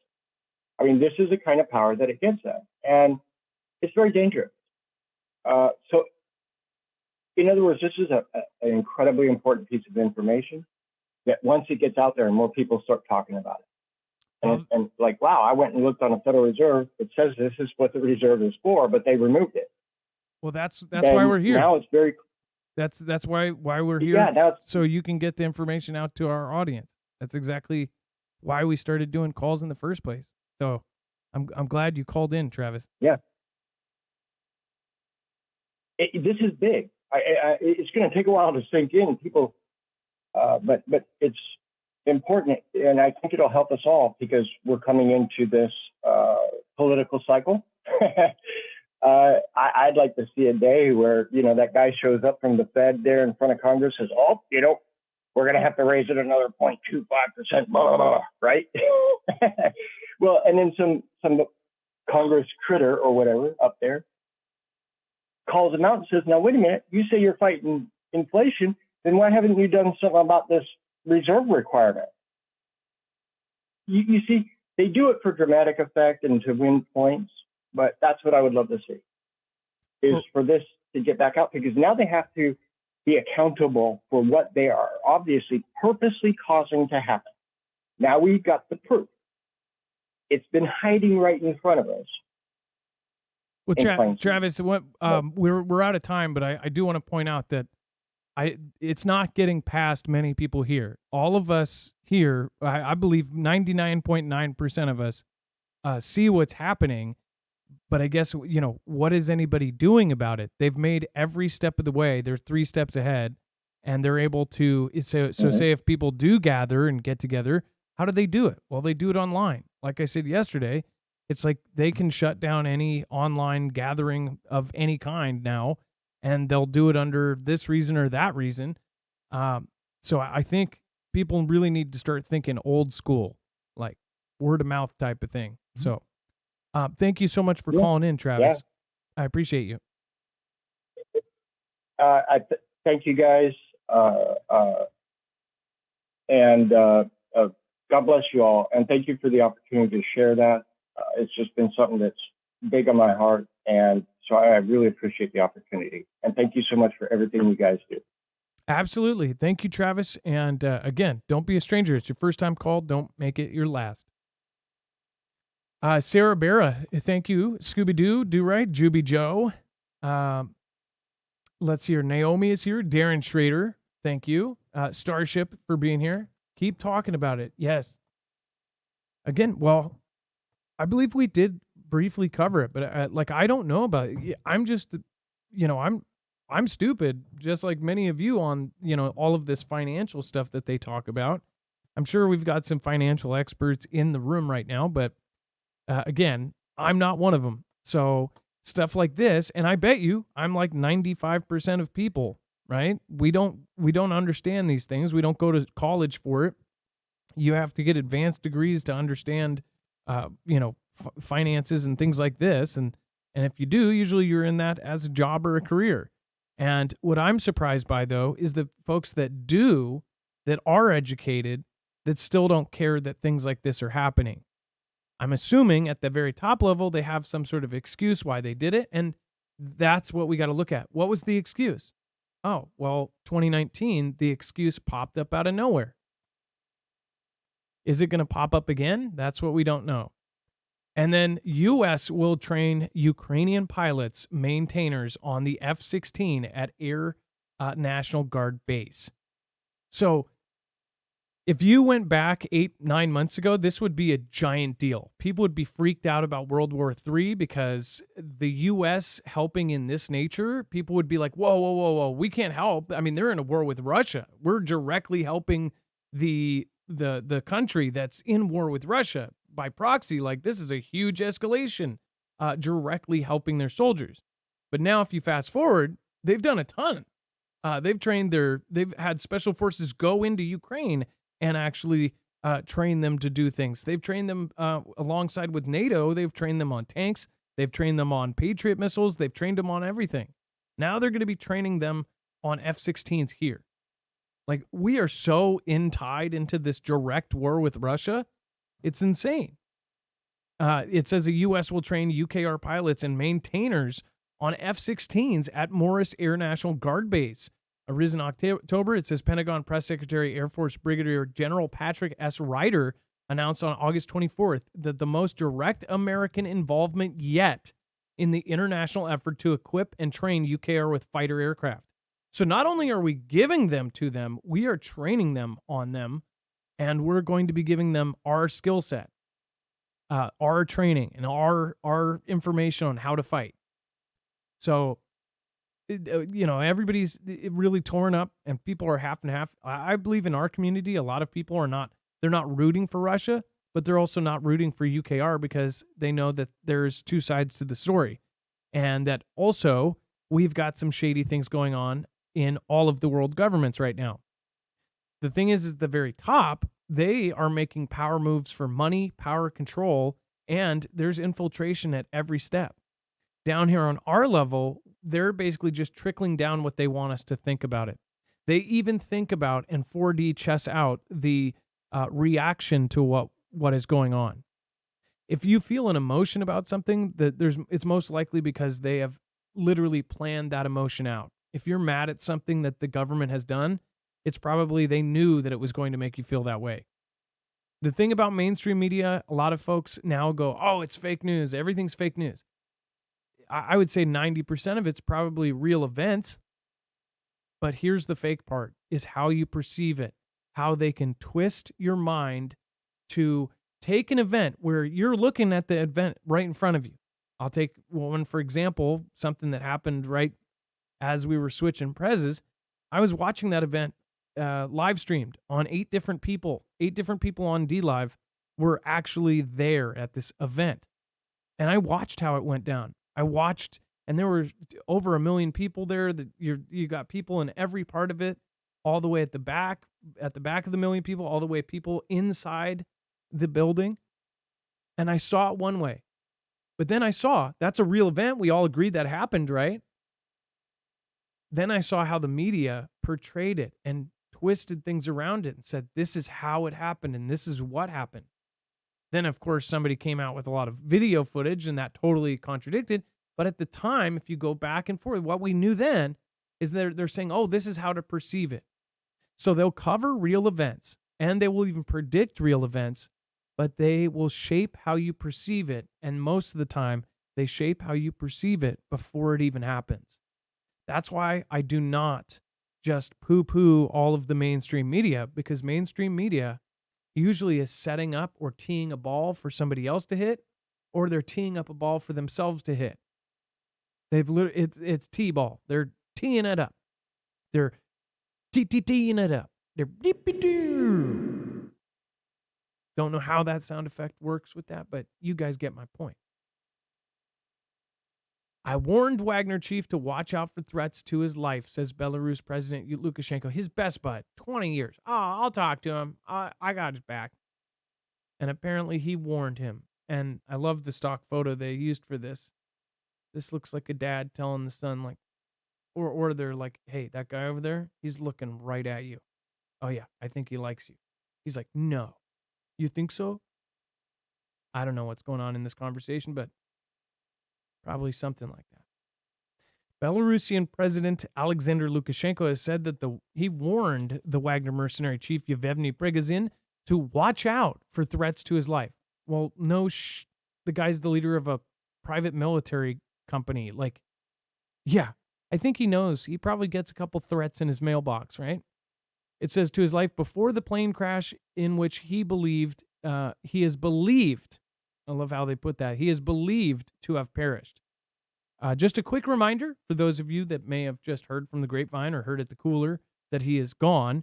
Speaker 3: I mean, this is the kind of power that it gives them, and it's very dangerous. So, in other words, this is an incredibly important piece of information that once it gets out there and more people start talking about it. And like, wow, I went and looked on the Federal Reserve. It says this is what the reserve is for, but they removed it.
Speaker 1: Well, that's why we're here.
Speaker 3: Now it's very.
Speaker 1: That's why we're here.
Speaker 3: Yeah, now
Speaker 1: so you can get the information out to our audience. That's exactly why we started doing calls in the first place. So I'm glad you called in, Travis.
Speaker 3: Yeah. This is big. It's going to take a while to sink in. People, but it's important, and I think it'll help us all because we're coming into this political cycle. I'd like to see a day where that guy shows up from the Fed there in front of Congress, says, "Oh, we're going to have to raise it another 0.25%, blah, blah, blah," right? Well, and then some Congress critter or whatever up there calls him out and says, "Now wait a minute, you say you're fighting inflation, then why haven't you done something about this reserve requirement?" You see, they do it for dramatic effect and to win points, but that's what I would love to see, is for this to get back out, because now they have to be accountable for what they are obviously purposely causing to happen. Now we've got the proof. It's been hiding right in front of us.
Speaker 1: Well, Travis, we're out of time, but I do want to point out that it's not getting past many people here. All of us here, I believe 99.9% of us see what's happening, but I guess, what is anybody doing about it? They've made every step of the way. They're 3 steps ahead, and they're able to, so say if people do gather and get together, how do they do it? Well, they do it online. Like I said yesterday, it's like they can shut down any online gathering of any kind now, and they'll do it under this reason or that reason. So I think people really need to start thinking old school, like word of mouth type of thing. Mm-hmm. So thank you so much for calling in, Travis. Yeah. I appreciate you.
Speaker 3: Thank you guys. And God bless you all. And thank you for the opportunity to share that. It's just been something that's big on my heart. And so I really appreciate the opportunity. And thank you so much for everything you guys do.
Speaker 1: Absolutely. Thank you, Travis. And again, don't be a stranger. It's your first time call. Don't make it your last. Sarah Barra, thank you. Scooby-Doo, Do-Right, Juby Joe. Let's see here. Naomi is here. Darren Schrader, thank you. Starship for being here. Keep talking about it. Yes. Again, well, I believe we did briefly cover it, but I don't know about it. I'm just, I'm stupid, just like many of you on, all of this financial stuff that they talk about. I'm sure we've got some financial experts in the room right now, but again, I'm not one of them. So stuff like this, and I bet you I'm like 95% of people, right? We don't understand these things. We don't go to college for it. You have to get advanced degrees to understand, finances and things like this. And if you do, usually you're in that as a job or a career. And what I'm surprised by, though, is the folks that are educated, that still don't care that things like this are happening. I'm assuming at the very top level, they have some sort of excuse why they did it. And that's what we got to look at. What was the excuse? Oh, well, 2019, the excuse popped up out of nowhere. Is it going to pop up again? That's what we don't know. And then U.S. will train Ukrainian pilots, maintainers on the F-16 at Air National Guard Base. So if you went back 8-9 months ago, this would be a giant deal. People would be freaked out about World War III because the U.S. helping in this nature, people would be like, whoa, whoa, whoa, whoa, we can't help. I mean, they're in a war with Russia. We're directly helping the country that's in war with Russia by proxy. Like, this is a huge escalation, directly helping their soldiers. But now if you fast forward, they've done a ton. They've had special forces go into Ukraine and actually train them to do things. They've trained them alongside with NATO. They've trained them on tanks. They've trained them on Patriot missiles. They've trained them on everything. Now they're going to be training them on F-16s here. Like, we are so tied into this direct war with Russia. It's insane. It says the U.S. will train UKR pilots and maintainers on F-16s at Morris Air National Guard Base. Arisen October, it says Pentagon Press Secretary Air Force Brigadier General Patrick S. Ryder announced on August 24th that the most direct American involvement yet in the international effort to equip and train UKR with fighter aircraft. So not only are we giving them to them, we are training them on them, and we're going to be giving them our skill set, our training, and our information on how to fight. So, everybody's really torn up, and people are half and half. I believe in our community, a lot of people they're not rooting for Russia, but they're also not rooting for UKR because they know that there's two sides to the story. And that also we've got some shady things going on in all of the world governments right now. The thing is at the very top, they are making power moves for money, power, control, and there's infiltration at every step. Down here on our level, they're basically just trickling down what they want us to think about it. They even think about and 4D chess out the reaction to what is going on. If you feel an emotion about something, it's most likely because they have literally planned that emotion out. If you're mad at something that the government has done, it's probably they knew that it was going to make you feel that way. The thing about mainstream media, a lot of folks now go, oh, it's fake news. Everything's fake news. I would say 90% of it's probably real events. But here's the fake part, is how you perceive it, how they can twist your mind to take an event where you're looking at the event right in front of you. I'll take one, for example, something that happened right as we were switching prezes. I was watching that event live streamed on 8 different people. 8 different people on DLive were actually there at this event. And I watched how it went down. I watched, and there were over 1 million people there. You got people in every part of it, all the way at the back of the 1 million people, all the way people inside the building. And I saw it one way. But then I saw, that's a real event. We all agreed that happened, right? Then I saw how the media portrayed it and twisted things around it and said, this is how it happened and this is what happened. Then, of course, somebody came out with a lot of video footage and that totally contradicted. But at the time, if you go back and forth, what we knew then is they're saying, oh, this is how to perceive it. So they'll cover real events and they will even predict real events, but they will shape how you perceive it. And most of the time, they shape how you perceive it before it even happens. That's why I do not just poo-poo all of the mainstream media, because mainstream media usually is setting up or teeing a ball for somebody else to hit, or they're teeing up a ball for themselves to hit. It's T-ball. They're teeing it up. They're teeing it up. They're deep-doo. Don't know how that sound effect works with that, but you guys get my point. I warned Wagner chief to watch out for threats to his life, says Belarus President Lukashenko, his best bud, 20 years. Oh, I'll talk to him. I got his back. And apparently he warned him. And I love the stock photo they used for this. This looks like a dad telling the son, like, or they're like, hey, that guy over there, he's looking right at you. Oh, yeah, I think he likes you. He's like, no. You think so? I don't know what's going on in this conversation, but probably something like that. Belarusian President Alexander Lukashenko has said that he warned the Wagner mercenary chief Yevgeny Prigozhin to watch out for threats to his life. Well, no the guy's the leader of a private military company. Like, yeah, I think he knows. He probably gets a couple threats in his mailbox, right? It says to his life before the plane crash in which he is believed, I love how they put that, he is believed to have perished. Just a quick reminder for those of you that may have just heard from the grapevine or heard at the cooler that he is gone.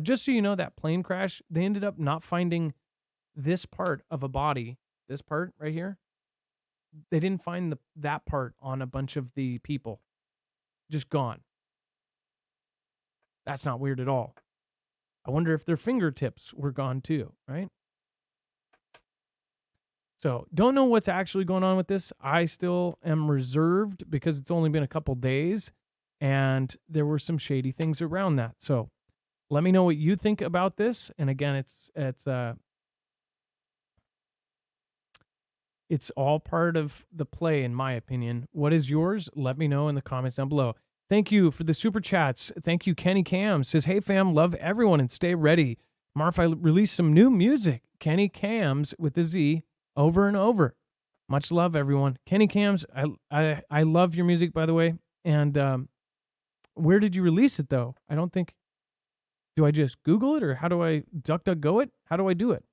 Speaker 1: Just so you know, that plane crash, they ended up not finding this part of a body, this part right here. They didn't find that part on a bunch of the people. Just gone. That's not weird at all. I wonder if their fingertips were gone too, right? So don't know what's actually going on with this. I still am reserved because it's only been a couple days and there were some shady things around that. So let me know what you think about this. And again, it's all part of the play, in my opinion. What is yours? Let me know in the comments down below. Thank you for the super chats. Thank you, Kenny Cam. Says, hey, fam, love everyone and stay ready. Marf, I released some new music. Kenny Cams with the Z over and over. Much love, everyone. Kenny Cams, I love your music, by the way. And where did you release it, though? I don't think... Do I just Google it, or how do I DuckDuckGo it? How do I do it?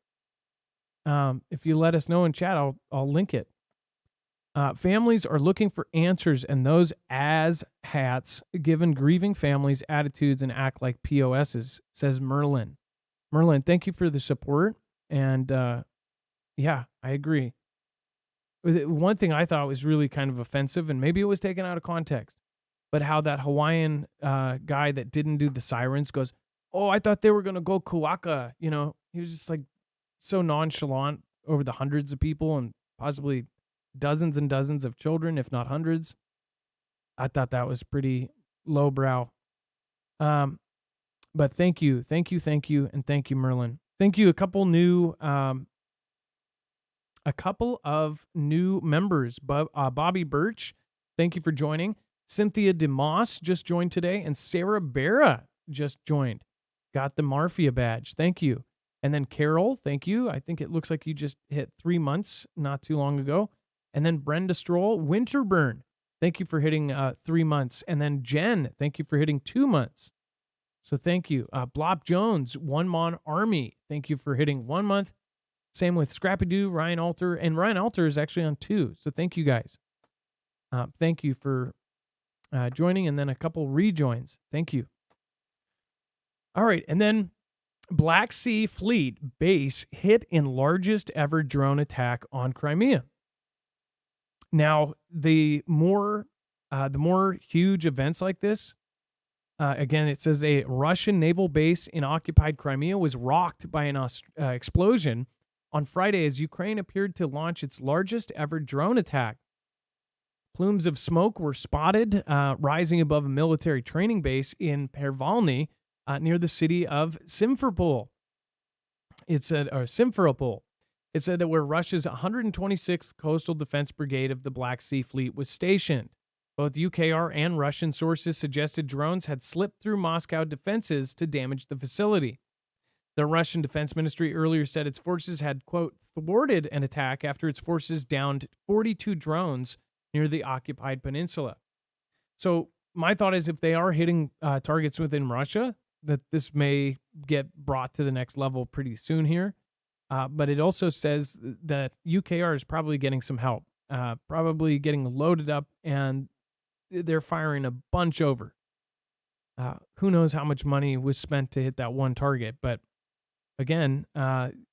Speaker 1: If you let us know in chat, I'll link it. Families are looking for answers, and those as hats given grieving families attitudes and act like POSs, says Merlin. Merlin, thank you for the support. And yeah, I agree. One thing I thought was really kind of offensive, and maybe it was taken out of context, but how that Hawaiian guy that didn't do the sirens goes, oh, I thought they were going to go Kuaka. You know, he was just like so nonchalant over the hundreds of people and possibly dozens and dozens of children, if not hundreds. I thought that was pretty lowbrow. But thank you, and thank you, Merlin. Thank you. A couple of new members. Bobby Birch, thank you for joining. Cynthia DeMoss just joined today, and Sarah Barra just joined. Got the Marfia badge. Thank you. And then Carol, thank you. I think it looks like you just hit 3 months not too long ago. And then Brenda Stroll, Winterburn, thank you for hitting 3 months. And then Jen, thank you for hitting 2 months. So thank you. Blop Jones, One Mon Army, thank you for hitting 1 month. Same with Scrappy Doo, Ryan Alter. And Ryan Alter is actually on 2. So thank you guys. Thank you for joining. And then a couple rejoins. Thank you. All right. And then Black Sea Fleet base hit in largest ever drone attack on Crimea. Now, the more huge events like this, again, it says a Russian naval base in occupied Crimea was rocked by an explosion on Friday as Ukraine appeared to launch its largest ever drone attack. Plumes of smoke were spotted rising above a military training base in Pervalny, near the city of Simferopol. Simferopol. It said that where Russia's 126th Coastal Defense Brigade of the Black Sea Fleet was stationed. Both UKR and Russian sources suggested drones had slipped through Moscow defenses to damage the facility. The Russian Defense Ministry earlier said its forces had, quote, thwarted an attack after its forces downed 42 drones near the occupied peninsula. So my thought is if they are hitting targets within Russia, that this may get brought to the next level pretty soon here. But it also says that UKR is probably getting some help, probably getting loaded up, and they're firing a bunch over. Who knows how much money was spent to hit that one target. But again,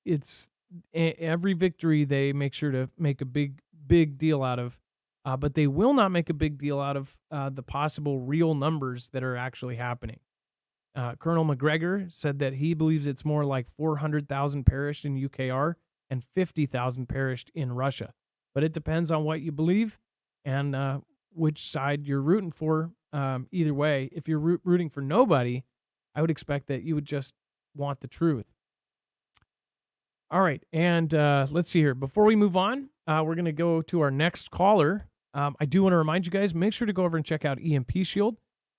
Speaker 1: it's every victory they make sure to make a big deal out of. But they will not make a big deal out of the possible real numbers that are actually happening. Colonel McGregor said that he believes it's more like 400,000 perished in UKR and 50,000 perished in Russia. But it depends on what you believe and which side you're rooting for. Either way, if you're rooting for nobody, I would expect that you would just want the truth. All right, and let's see here. Before we move on, we're going to go to our next caller. I do want to remind you guys, make sure to go over and check out EMP Shield.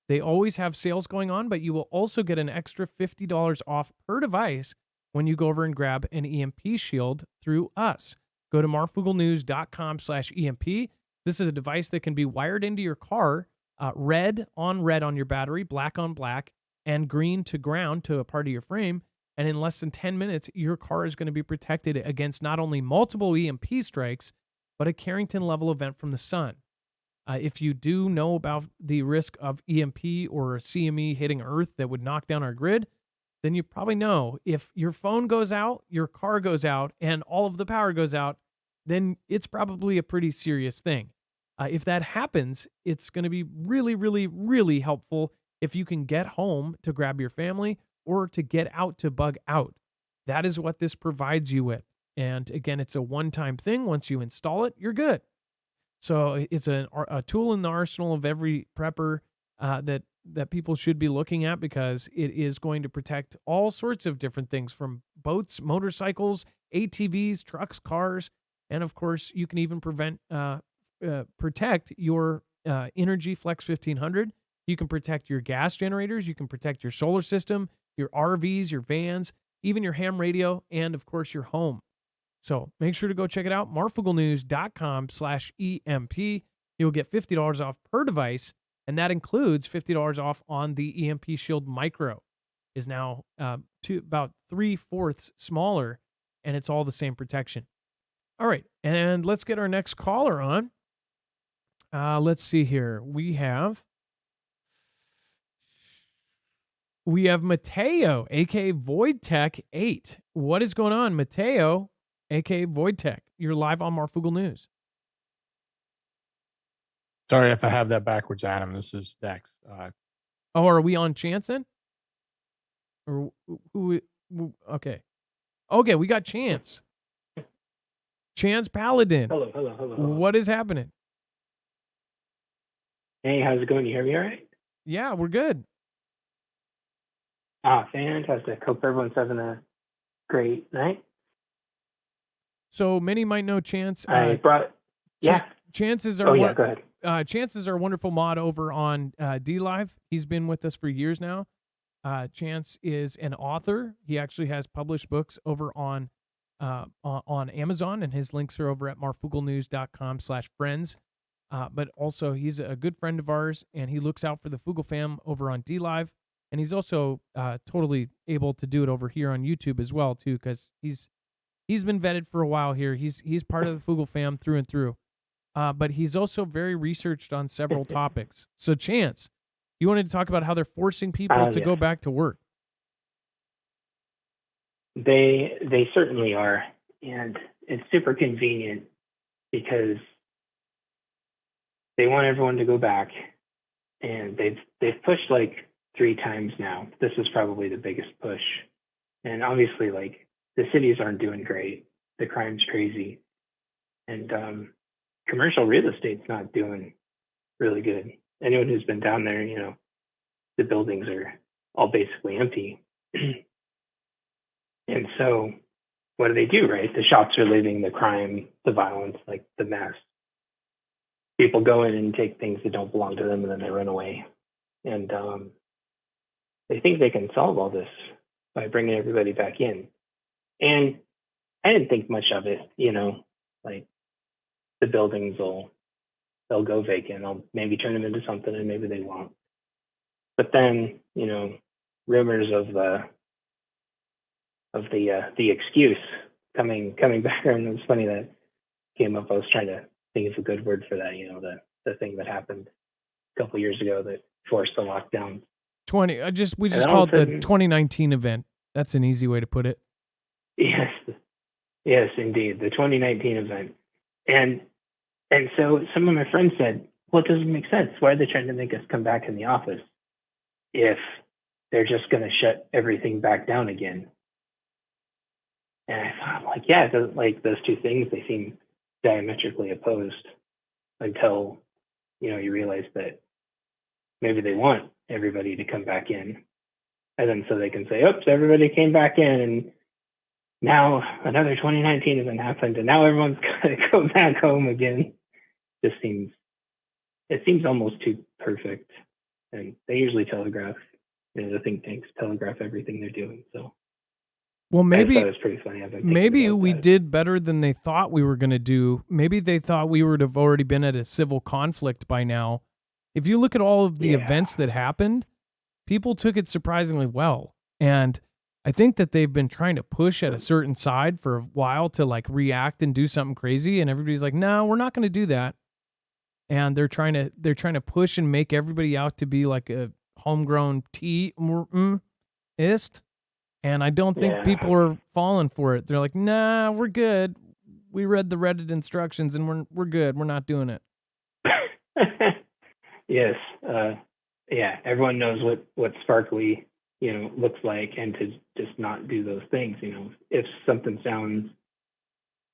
Speaker 1: They always have sales going on, but you will also get an extra $50 off per device when you go over and grab an EMP Shield through us. Go to marfooglenews.com/EMP. This is a device that can be wired into your car, red on your battery, black on black, and green to ground to a part of your frame. And in less than 10 minutes, your car is going to be protected against not only multiple EMP strikes, but a Carrington level event from the sun. If you do know about the risk of EMP or CME hitting Earth that would knock down our grid, then you probably know if your phone goes out, your car goes out, and all of the power goes out, then it's probably a pretty serious thing. If that happens, it's going to be really, really, really helpful if you can get home to grab your family or to get out to bug out. That is what this provides you with. And again, it's a one-time thing. Once you install it, you're good. So it's a tool in the arsenal of every prepper that people should be looking at, because it is going to protect all sorts of different things, from boats, motorcycles, ATVs, trucks, cars, and of course, you can even protect your Energy Flex 1500. You can protect your gas generators. You can protect your solar system, your RVs, your vans, even your ham radio, and of course, your home. So make sure to go check it out, marfooglenews.com/EMP. You'll get $50 off per device, and that includes $50 off on the EMP Shield Micro. Is now about 3/4 smaller, and it's all the same protection. All right, and let's get our next caller on. Let's see here. We have Mateo, aka Void Tech 8. What is going on, Mateo, aka Void Tech? You're live on Marfoogle News.
Speaker 2: Sorry if I have that backwards, Adam. This is Dex.
Speaker 1: Oh, are we on Chance then? Or who? Okay, we got Chance. Chance Paladin.
Speaker 4: Hello.
Speaker 1: What is happening?
Speaker 4: Hey, how's it going? You hear me all right?
Speaker 1: Yeah, we're good.
Speaker 4: Fantastic. Hope everyone's having a great night.
Speaker 1: So many might know Chance. Chance is our
Speaker 4: go ahead.
Speaker 1: Chance is our wonderful mod over on DLive. He's been with us for years now. Chance is an author. He actually has published books over on Amazon, and his links are over at marfooglenews.com/friends. But also, he's a good friend of ours, and he looks out for the Foogle fam over on DLive. And he's also totally able to do it over here on YouTube as well, too, because he's been vetted for a while here. He's part of the Foogle fam through and through. But he's also very researched on several topics. So, Chance, you wanted to talk about how they're forcing people to go back to work.
Speaker 4: They certainly are, and it's super convenient because they want everyone to go back, and they've pushed like 3 times now. This is probably the biggest push, and obviously, like, the cities aren't doing great. The crime's crazy, and commercial real estate's not doing really good. Anyone who's been down there, the buildings are all basically empty. And so what do, right? The shops are leaving, the crime, the violence, like the mess. People go in and take things that don't belong to them, and then they run away. And they think they can solve all this by bringing everybody back in. And I didn't think much of it, like the buildings they'll go vacant. I'll maybe turn them into something, and maybe they won't. But then, rumors of the excuse coming back, and it was funny that came up. I was trying to think of a good word for that. The thing that happened a couple years ago that forced the lockdown.
Speaker 1: We just call it the 2019 event. That's an easy way to put it.
Speaker 4: Yes, indeed, the 2019 event. And so some of my friends said, well, it doesn't make sense. Why are they trying to make us come back in the office if they're just going to shut everything back down again? And I thought, like, yeah, like those two things, they seem diametrically opposed until, you realize that maybe they want everybody to come back in. And then so they can say, oops, everybody came back in, and now another 2019 event happened, and now everyone's got to go back home again. It seems almost too perfect. And they usually telegraph, the think tanks telegraph everything they're doing. So
Speaker 1: Well,
Speaker 4: I just thought
Speaker 1: maybe
Speaker 4: it was pretty funny. I've been thinking
Speaker 1: maybe
Speaker 4: about
Speaker 1: we
Speaker 4: that.
Speaker 1: did better than they thought we were going to do. Maybe they thought we would have already been at a civil conflict by now. If you look at all of the
Speaker 4: Yeah.
Speaker 1: events that happened, people took it surprisingly well. And I think that they've been trying to push at a certain side for a while to like react and do something crazy, and everybody's like, "No, we're not going to do that." And they're trying to push and make everybody out to be like a homegrown ist. And I don't think
Speaker 4: Yeah.
Speaker 1: people are falling for it. They're like, "Nah, we're good. We read the Reddit instructions and we're good. We're not doing it."
Speaker 4: Yes. Yeah. Everyone knows what sparkly, looks like, and to just not do those things. If something sounds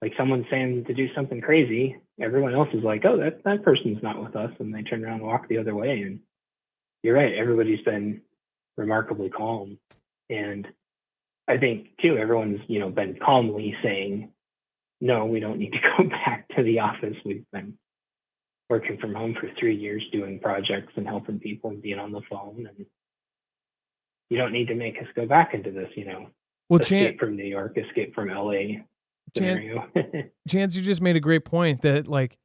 Speaker 4: like someone's saying to do something crazy, everyone else is like, "Oh, that person's not with us," and they turn around and walk the other way. And you're right. Everybody's been remarkably calm, and I think too, everyone's been calmly saying, "No, we don't need to go back to the office. We've been working from home for 3 years, doing projects and helping people and being on the phone, and you don't need to make us go back into this,
Speaker 1: Well,
Speaker 4: escape from New York, escape from LA scenario."
Speaker 1: Chance, you just made a great point that like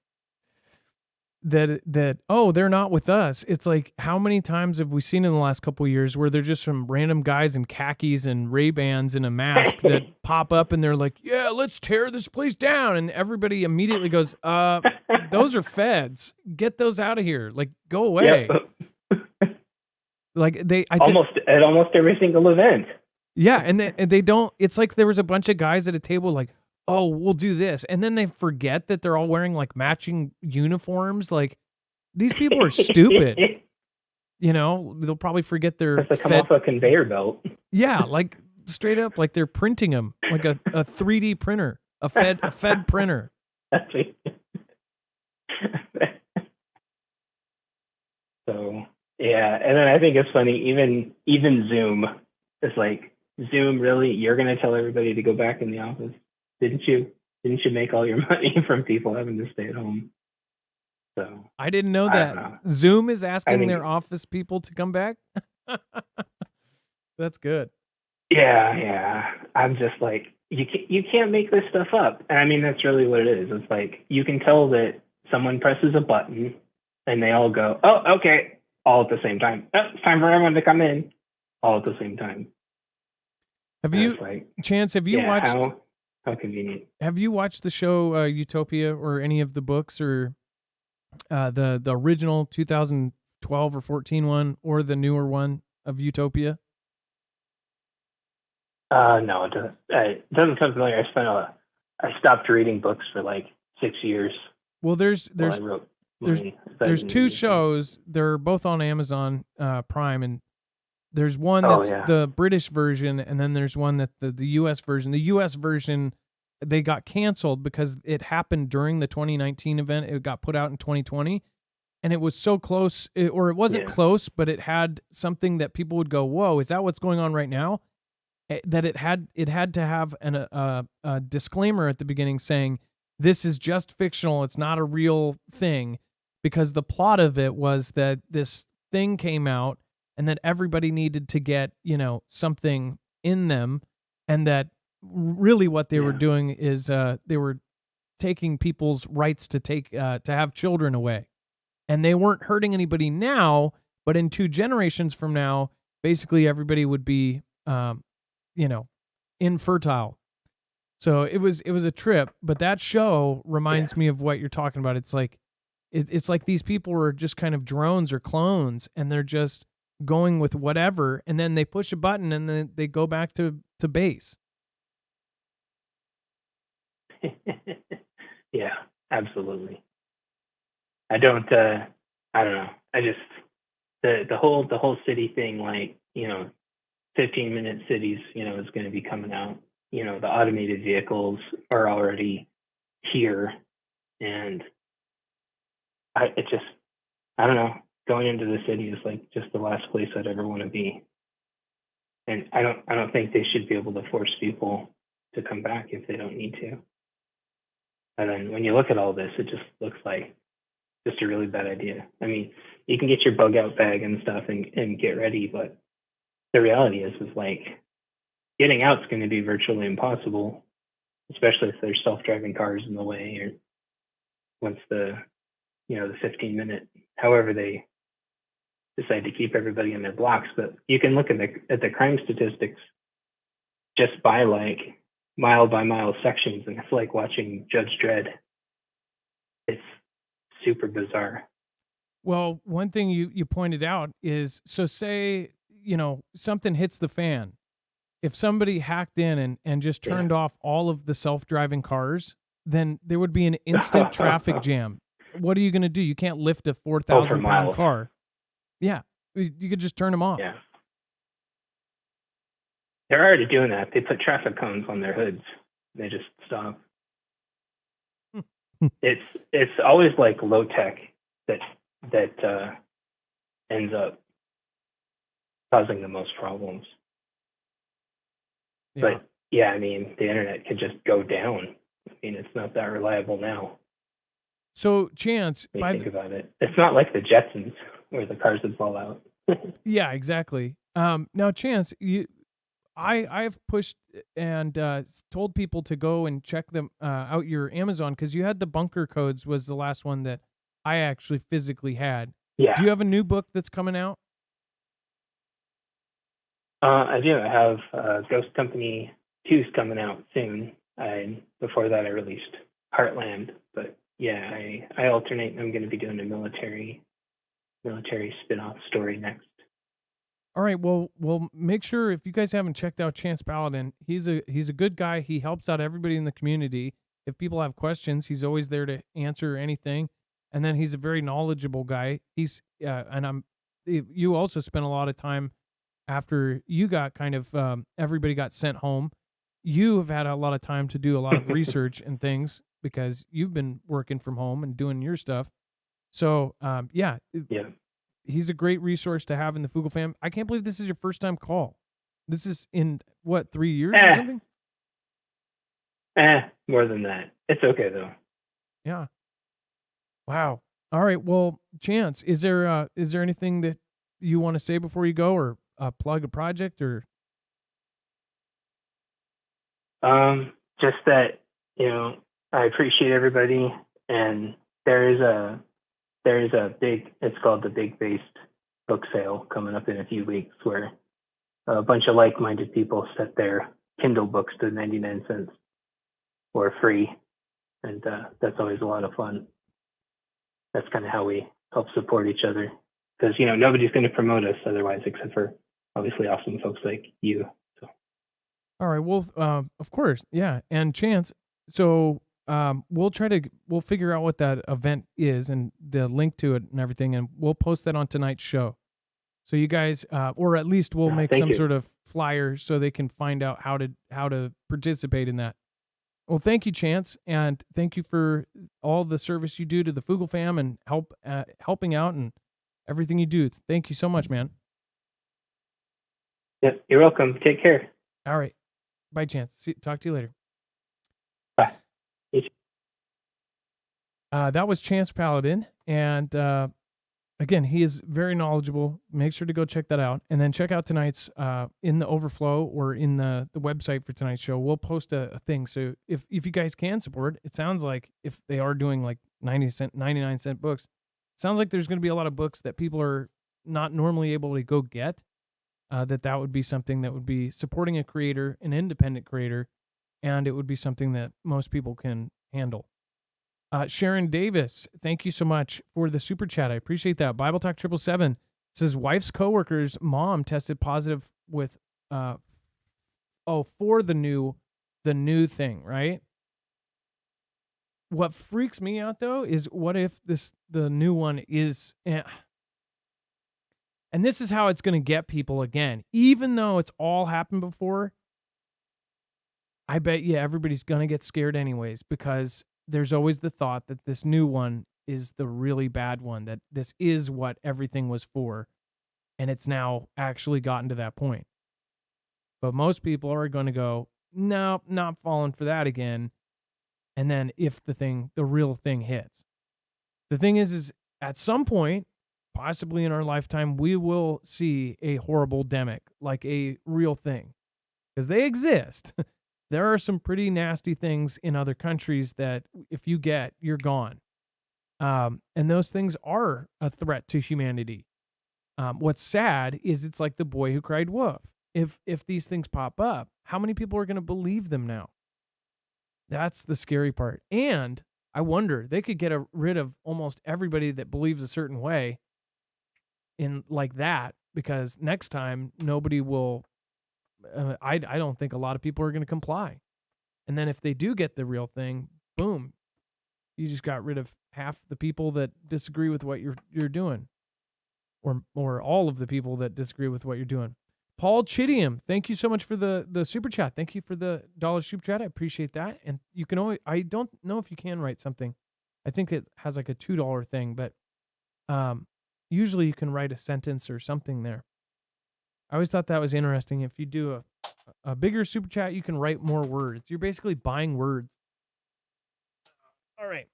Speaker 1: that oh, they're not with us. It's like, how many times have we seen in the last couple of years where they're just some random guys in khakis and Ray-Bans and a mask that pop up and they're like, "Yeah, let's tear this place down," and everybody immediately goes, "Those are feds. Get those out of here. Like, go away."
Speaker 4: Yep.
Speaker 1: Like
Speaker 4: almost at almost every single event.
Speaker 1: Yeah, and they don't. It's like there was a bunch of guys at a table like, "Oh, we'll do this," and then they forget that they're all wearing like matching uniforms. Like, these people are stupid. They'll probably forget their
Speaker 4: They come off a conveyor belt.
Speaker 1: Yeah, like straight up, like they're printing them like a 3D printer, a Fed printer.
Speaker 4: So yeah, and then I think it's funny. Even Zoom is like, "Zoom, really? You're going to tell everybody to go back in the office? Didn't you make all your money from people having to stay at home?" So
Speaker 1: I didn't know
Speaker 4: I
Speaker 1: that.
Speaker 4: don't know.
Speaker 1: Zoom is asking
Speaker 4: think-
Speaker 1: their office people to come back. That's good.
Speaker 4: Yeah. I'm just like, you can't make this stuff up. And I mean, that's really what it is. It's like, you can tell that someone presses a button and they all go, "Oh, okay," all at the same time. "Oh, it's time for everyone to come in," all at the same time.
Speaker 1: Have
Speaker 4: And
Speaker 1: you,
Speaker 4: it's like,
Speaker 1: Chance? Have you
Speaker 4: yeah,
Speaker 1: watched?
Speaker 4: how convenient.
Speaker 1: Have you watched the show Utopia or any of the books or the original 2012 or 14 one or the newer one of Utopia?
Speaker 4: No, it doesn't sound familiar. I stopped reading books for like 6 years.
Speaker 1: Well, there's
Speaker 4: while I wrote my
Speaker 1: there's two
Speaker 4: music.
Speaker 1: shows. They're both on Amazon Prime, and there's one
Speaker 4: Oh,
Speaker 1: that's
Speaker 4: yeah.
Speaker 1: the British version, and then there's one that the U.S. version. The U.S. version, they got canceled because it happened during the 2019 event. It got put out in 2020, and it was so close, or it wasn't
Speaker 4: Yeah.
Speaker 1: close, but it had something that people would go, "Whoa, is that what's going on right now?" That it had to have a disclaimer at the beginning saying, "This is just fictional. It's not a real thing," because the plot of it was that this thing came out and that everybody needed to get, something in them, and that really what they were
Speaker 4: Yeah.
Speaker 1: doing is they were taking people's rights to have children away. And they weren't hurting anybody now, but in 2 generations from now, basically everybody would be infertile. So it was a trip, but that show reminds me of what you're talking about. It's like it's like these people are just kind of drones or clones, and they're just going with whatever, and then they push a button and then they go back to base.
Speaker 4: Yeah, absolutely. I don't know. I just the whole city thing, like, 15-minute cities, is going to be coming out. The automated vehicles are already here, and I don't know. Going into the city is like just the last place I'd ever want to be. And I don't think they should be able to force people to come back if they don't need to. And then when you look at all this, it just looks like just a really bad idea. I mean, you can get your bug out bag and stuff and get ready, but the reality is like, getting out's going to be virtually impossible, especially if there's self-driving cars in the way, or once the 15-minute, however they decide to keep everybody in their blocks. But you can look at the crime statistics just by like mile by mile sections, and it's like watching Judge Dredd. It's super bizarre.
Speaker 1: Well, one thing you pointed out is, so say, something hits the fan. If somebody hacked in and just turned off all of the self-driving cars, then there would be an instant traffic jam. What are you going to do? You can't lift a 4,000-pound car. Yeah, you could just turn them off.
Speaker 4: Yeah. They're already doing that. They put traffic cones on their hoods. They just stop. It's always like low tech that ends up causing the most problems.
Speaker 1: Yeah.
Speaker 4: But yeah, I mean, the internet could just go down. I mean, it's not that reliable now.
Speaker 1: So, Chance,
Speaker 4: when you think about it, it's not like the Jetsons where the cars would fall out.
Speaker 1: Yeah, exactly. Now, Chance, I've pushed and told people to go and check them out your Amazon, because you had the bunker codes was the last one that I actually physically had.
Speaker 4: Yeah.
Speaker 1: Do you have a new book that's coming out?
Speaker 4: I do. I have Ghost Company 2's coming out soon. Before that, I released Heartland. But yeah, I alternate. I'm going to be doing a military spin-off story next.
Speaker 1: All right. Well, make sure, if you guys haven't checked out Chance Paladin, he's a good guy. He helps out everybody in the community. If people have questions, he's always there to answer anything. And then he's a very knowledgeable guy. You also spent a lot of time after you got kind of everybody got sent home. You have had a lot of time to do a lot of research and things, because you've been working from home and doing your stuff. So yeah. He's a great resource to have in the Foogle fam. I can't believe this is your first time call. This is in, 3 years or something?
Speaker 4: More than that. It's okay, though.
Speaker 1: Yeah. Wow. All right. Well, Chance, is there anything that you want to say before you go, or plug a project, or?
Speaker 4: Just that, I appreciate everybody, and there is a big, it's called the Big Based book sale coming up in a few weeks, where a bunch of like-minded people set their Kindle books to 99 cents or free. And that's always a lot of fun. That's kind of how we help support each other, because, nobody's going to promote us otherwise, except for obviously awesome folks like you. So.
Speaker 1: All right. Well, of course. Yeah. And Chance, so we'll figure out what that event is and the link to it and everything, and we'll post that on tonight's show. So you guys, or at least we'll make some sort of flyer so they can find out how to participate in that. Well, thank you, Chance, and thank you for all the service you do to the Foogle fam and helping out and everything you do. Thank you so much, man.
Speaker 4: Yep, you're welcome. Take care.
Speaker 1: All right. Bye, Chance. Talk to you later.
Speaker 4: Bye.
Speaker 1: That was Chance Paladin, and again, he is very knowledgeable. Make sure to go check that out, and then check out tonight's in the overflow or in the website for tonight's show. We'll post a thing. So if you guys can support, it sounds like if they are doing like 99 cent books, it sounds like there's going to be a lot of books that people are not normally able to go get. That would be something that would be supporting a creator, an independent creator, and it would be something that most people can handle. Sharon Davis, thank you so much for the super chat. I appreciate that. Bible Talk 777 says wife's coworker's mom tested positive with for the new thing, right? What freaks me out though is what if the new one is and this is how it's going to get people again. Even though it's all happened before, I bet you everybody's going to get scared anyways, because there's always the thought that this new one is the really bad one, that this is what everything was for, and it's now actually gotten to that point. But most people are going to go, no, not falling for that again. And then if the real thing hits. The thing is at some point, possibly in our lifetime, we will see a horrible demic, like a real thing. because they exist. There are some pretty nasty things in other countries that if you get, you're gone. And those things are a threat to humanity. What's sad is it's like the boy who cried wolf. If these things pop up, how many people are going to believe them now? That's the scary part. And I wonder, they could get rid of almost everybody that believes a certain way in like that, because next time nobody will, I don't think a lot of people are going to comply. And then if they do get the real thing, boom, you just got rid of half the people that disagree with what you're doing, or all of the people that disagree with what you're doing. Paul Chidium, thank you so much for the super chat. Thank you for the dollar super chat. I appreciate that. And you can always, I don't know if you can write something. I think it has like a $2 thing, but usually you can write a sentence or something there. I always thought that was interesting. If you do a bigger super chat, you can write more words. You're basically buying words. All right.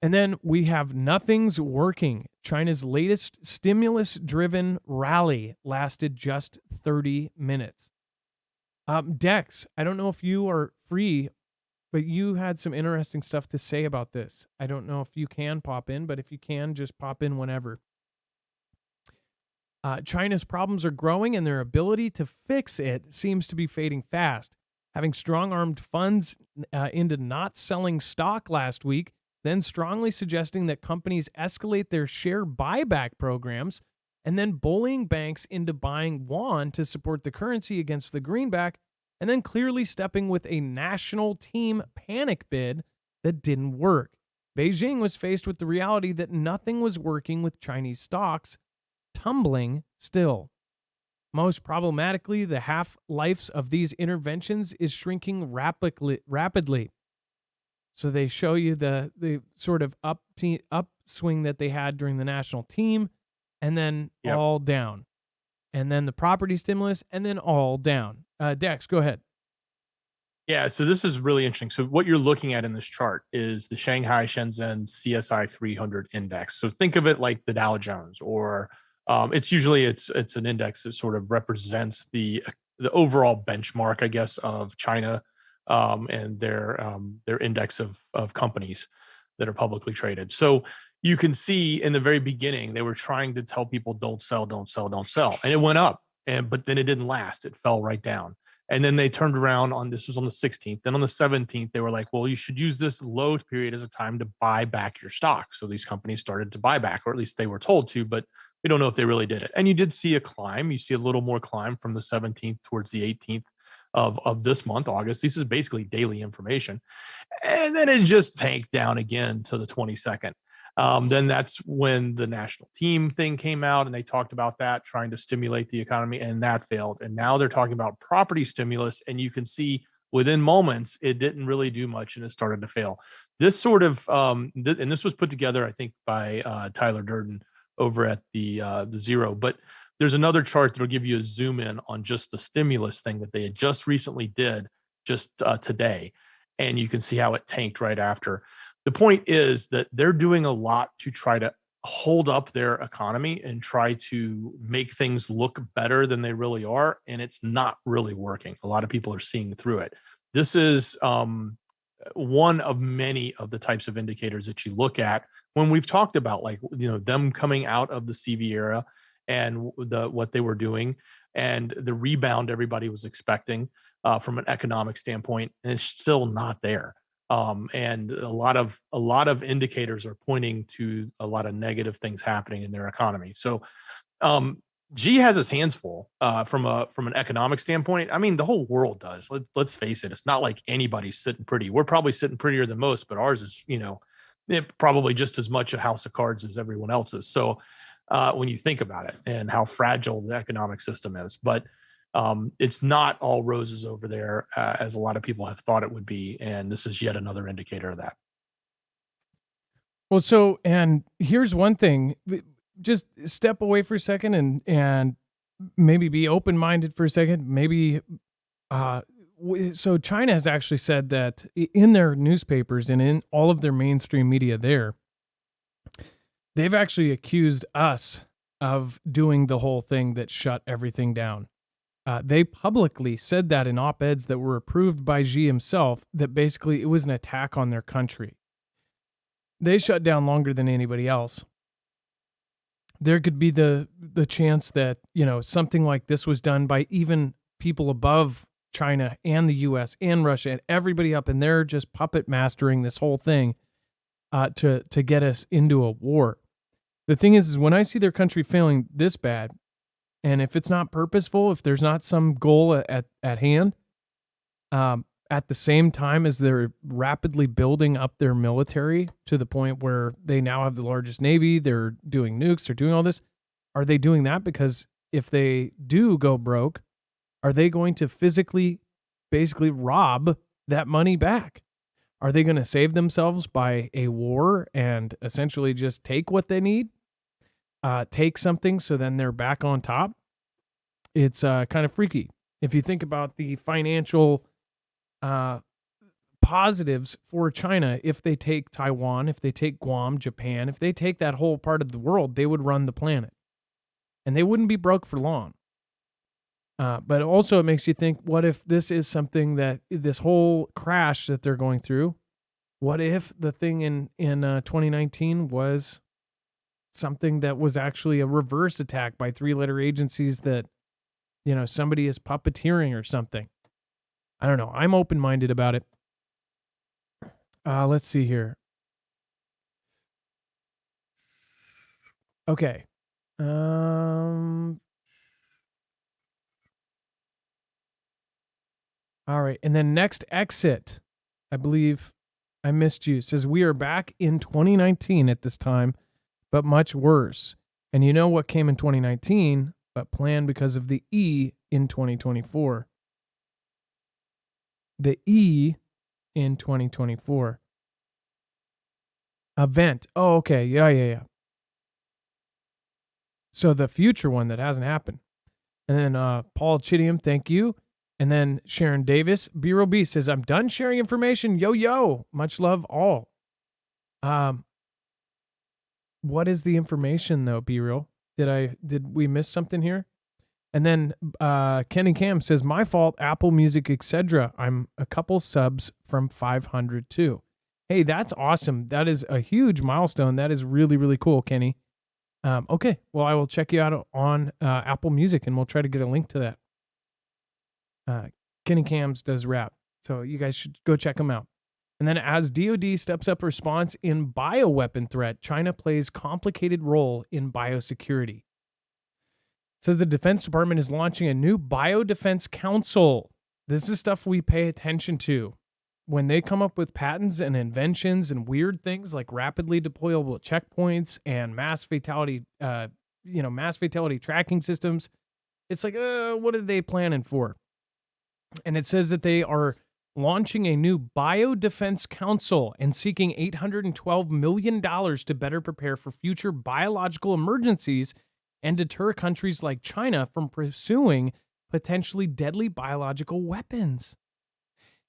Speaker 1: And then we have nothing's working. China's latest stimulus-driven rally lasted just 30 minutes. Dex, I don't know if you are free, but you had some interesting stuff to say about this. I don't know if you can pop in, but if you can, just pop in whenever. China's problems are growing, and their ability to fix it seems to be fading fast. Having strong-armed funds into not selling stock last week, then strongly suggesting that companies escalate their share buyback programs, and then bullying banks into buying yuan to support the currency against the greenback, and then clearly stepping with a national team panic bid that didn't work. Beijing was faced with the reality that nothing was working with Chinese stocks tumbling still. Most problematically, the half-lives of these interventions is shrinking rapidly. So they show you the sort of upswing that they had during the national team, and then all down. And then the property stimulus, and then all down. Dex, go ahead.
Speaker 2: Yeah, so this is really interesting. So what you're looking at in this chart is the Shanghai Shenzhen CSI 300 index. So think of it like the Dow Jones, or it's usually it's an index that sort of represents the overall benchmark, I guess, of China, and their index of companies that are publicly traded. So you can see in the very beginning, they were trying to tell people don't sell, don't sell, don't sell. And it went up, but then it didn't last. It fell right down. And then they turned around this was on the 16th. Then on the 17th, they were like, well, you should use this low period as a time to buy back your stock. So these companies started to buy back, or at least they were told to, but we don't know if they really did it. And you did see a climb. You see a little more climb from the 17th towards the 18th of this month, August. This is basically daily information. And then it just tanked down again to the 22nd. Then that's when the national team thing came out, and they talked about that, trying to stimulate the economy, and that failed. And now they're talking about property stimulus, and you can see within moments it didn't really do much, and it started to fail. This sort of and this was put together, I think, by Tyler Durden over at the Zero. But there's another chart that'll give you a zoom in on just the stimulus thing that they had just recently did just today, and you can see how it tanked right after. The point is that they're doing a lot to try to hold up their economy and try to make things look better than they really are, and it's not really working. A lot of people are seeing through it. This is one of many of the types of indicators that you look at when we've talked about, like, them coming out of the CV era and what they were doing and the rebound everybody was expecting from an economic standpoint, and it's still not there. And a lot of indicators are pointing to a lot of negative things happening in their economy. So G has his hands full from an economic standpoint. I mean, the whole world does. Let's face it. It's not like anybody's sitting pretty. We're probably sitting prettier than most, but ours is, probably just as much a house of cards as everyone else's. So when you think about it and how fragile the economic system is, but it's not all roses over there as a lot of people have thought it would be. And this is yet another indicator of that.
Speaker 1: Well, and here's one thing, just step away for a second and maybe be open-minded for a second. Maybe, so China has actually said that in their newspapers and in all of their mainstream media there, they've actually accused us of doing the whole thing that shut everything down. They publicly said that in op-eds that were approved by Xi himself, that basically it was an attack on their country. They shut down longer than anybody else. There could be the chance that, something like this was done by even people above China and the US and Russia and everybody up, and they're just puppet mastering this whole thing to get us into a war. The thing is when I see their country failing this bad, and if it's not purposeful, if there's not some goal at hand, at the same time as they're rapidly building up their military to the point where they now have the largest navy, they're doing nukes, they're doing all this. Are they doing that because if they do go broke, are they going to physically basically rob that money back? Are they going to save themselves by a war and essentially just take what they need? Take something so then they're back on top? It's kind of freaky. If you think about the financial positives for China, if they take Taiwan, if they take Guam, Japan, if they take that whole part of the world, they would run the planet. And they wouldn't be broke for long. But also it makes you think, what if this is something that this whole crash that they're going through, what if the thing in 2019 was something that was actually a reverse attack by three-letter agencies that, somebody is puppeteering or something? I don't know. I'm open-minded about it. Let's see here. Okay. All right. And then next exit, I believe I missed you, says we are back in 2019 at this time, but much worse. And you know what came in 2019, but planned because of the E in 2024. The E in 2024. Event. Oh, okay. Yeah. So the future one that hasn't happened. And then Paul Chidium, thank you. And then Sharon Davis, B-Roll B says, I'm done sharing information. Yo. Much love all. What is the information though, B-Roll? Did we miss something here? And then Kenny Cam says, my fault, Apple Music, etc. I'm a couple subs from 500 too. Hey, that's awesome. That is a huge milestone. That is really, really cool, Kenny. Okay, well, I will check you out on Apple Music, and we'll try to get a link to that. Kenny Cams does rap, so you guys should go check him out. And then as DoD steps up response in bioweapon threat, China plays complicated role in biosecurity. It says the Defense Department is launching a new Biodefense Council. This is stuff we pay attention to. When they come up with patents and inventions and weird things like rapidly deployable checkpoints and mass fatality tracking systems, it's like, what are they planning for? And it says that they are launching a new Biodefense Council and seeking $812 million to better prepare for future biological emergencies and deter countries like China from pursuing potentially deadly biological weapons.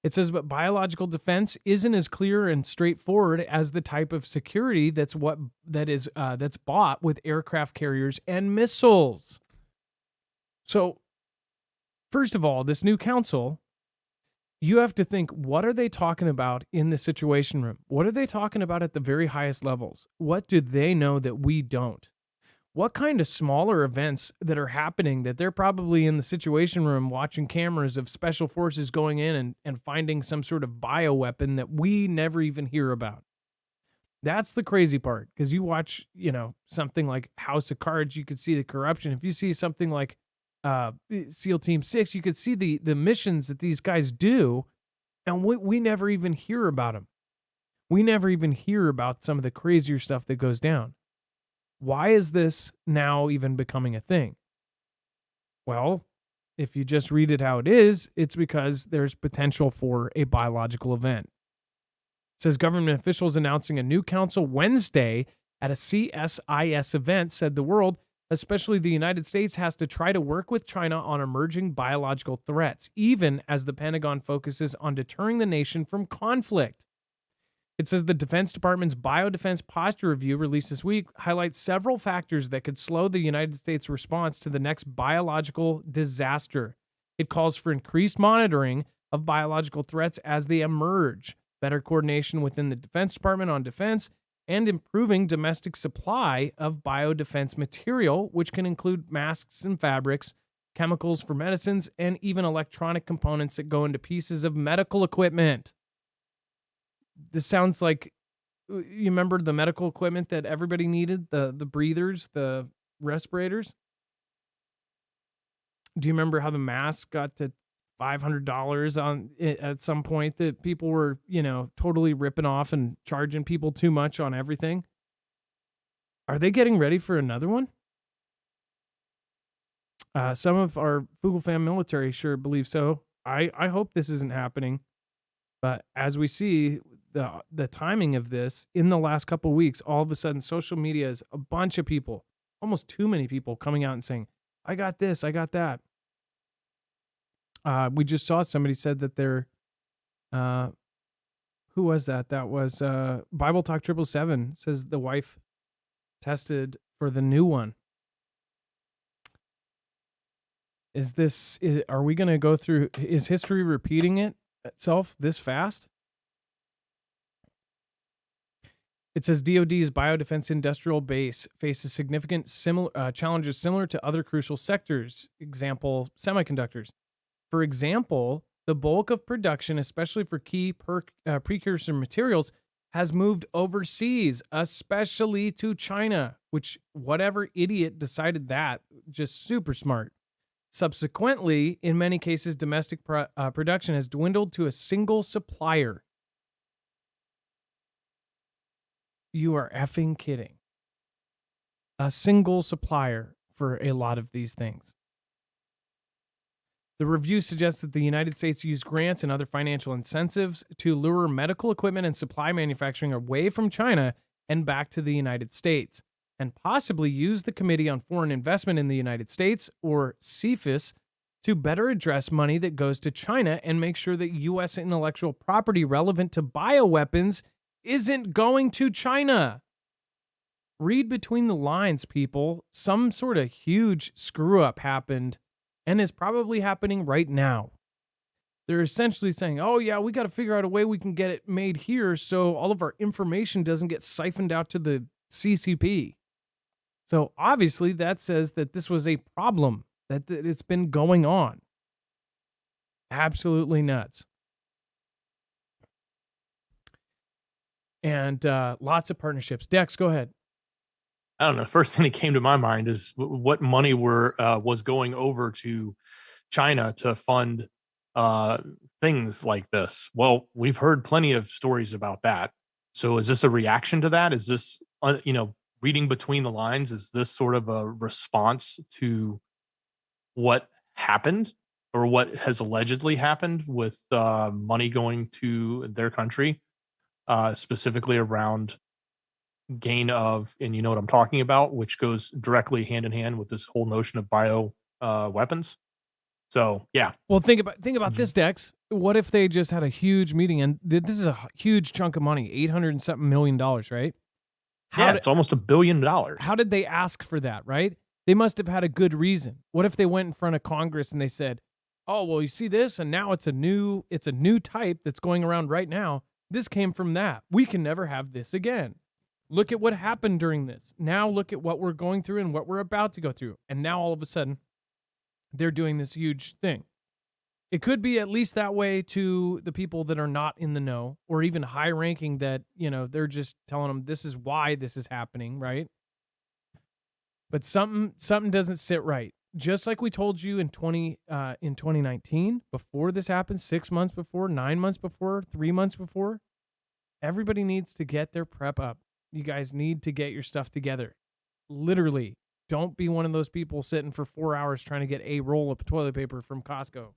Speaker 1: It says, but biological defense isn't as clear and straightforward as the type of security that's bought with aircraft carriers and missiles. So, first of all, this new council, you have to think, what are they talking about in the Situation Room? What are they talking about at the very highest levels? What do they know that we don't? What kind of smaller events that are happening that they're probably in the Situation Room watching cameras of special forces going in and finding some sort of bioweapon that we never even hear about? That's the crazy part, because you watch, something like House of Cards, you could see the corruption. If you see something like SEAL Team 6, you could see the missions that these guys do, and we never even hear about them. We never even hear about some of the crazier stuff that goes down. Why is this now even becoming a thing? Well, if you just read it how it is, it's because there's potential for a biological event. It says government officials announcing a new council Wednesday at a CSIS event said the world, especially the United States, has to try to work with China on emerging biological threats, even as the Pentagon focuses on deterring the nation from conflict. It says the Defense Department's Biodefense Posture Review released this week highlights several factors that could slow the United States' response to the next biological disaster. It calls for increased monitoring of biological threats as they emerge, better coordination within the Defense Department on defense, and improving domestic supply of biodefense material, which can include masks and fabrics, chemicals for medicines, and even electronic components that go into pieces of medical equipment. This sounds like, you remember the medical equipment that everybody needed, the breathers, the respirators? Do you remember how the mask got to $500 on it at some point, that people were, totally ripping off and charging people too much on everything? Are they getting ready for another one? Some of our Fugel fam military sure believe so. I hope this isn't happening. But as we see the timing of this in the last couple of weeks, all of a sudden social media is a bunch of people, almost too many people coming out and saying, I got this, I got that. We just saw somebody said that they're, who was that? That was Bible Talk 777 says the wife tested for the new one. Are we going to go through, is history repeating itself this fast? It says DoD's biodefense industrial base faces significant challenges similar to other crucial sectors, example, semiconductors. For example, the bulk of production, especially for key precursor materials, has moved overseas, especially to China, which whatever idiot decided that, just super smart. Subsequently, in many cases, domestic production has dwindled to a single supplier. You are effing kidding. A single supplier for a lot of these things. The review suggests that the United States used grants and other financial incentives to lure medical equipment and supply manufacturing away from China and back to the United States, and possibly use the Committee on Foreign Investment in the United States, or CFIUS, to better address money that goes to China and make sure that U.S. intellectual property relevant to bioweapons isn't going to China. Read between the lines, people. Some sort of huge screw-up happened and is probably happening right now. They're essentially saying, oh yeah, we got to figure out a way we can get it made here so all of our information doesn't get siphoned out to the CCP. So obviously that says that this was a problem, that it's been going on. Absolutely nuts. And lots of partnerships. Dex, go ahead.
Speaker 2: I don't know. First thing that came to my mind is what money was going over to China to fund things like this. Well, we've heard plenty of stories about that. So is this a reaction to that? Is this, reading between the lines? Is this sort of a response to what happened or what has allegedly happened with money going to their country, specifically around gain of, and you know what I'm talking about, which goes directly hand in hand with this whole notion of bio weapons. So yeah.
Speaker 1: Well, think about this, Dex. What if they just had a huge meeting, and this is a huge chunk of money, $800 and something million, right?
Speaker 2: It's almost $1 billion.
Speaker 1: How did they ask for that, right? They must have had a good reason. What if they went in front of Congress and they said, "Oh, well, you see this, and now it's a new type that's going around right now. This came from that. We can never have this again. Look at what happened during this. Now look at what we're going through and what we're about to go through." And now all of a sudden, they're doing this huge thing. It could be at least that way to the people that are not in the know, or even high ranking, that, they're just telling them this is why this is happening, right? But something doesn't sit right. Just like we told you in 2019, before this happened, 6 months before, 9 months before, 3 months before, everybody needs to get their prep up. You guys need to get your stuff together. Literally, don't be one of those people sitting for 4 hours trying to get a roll of toilet paper from Costco.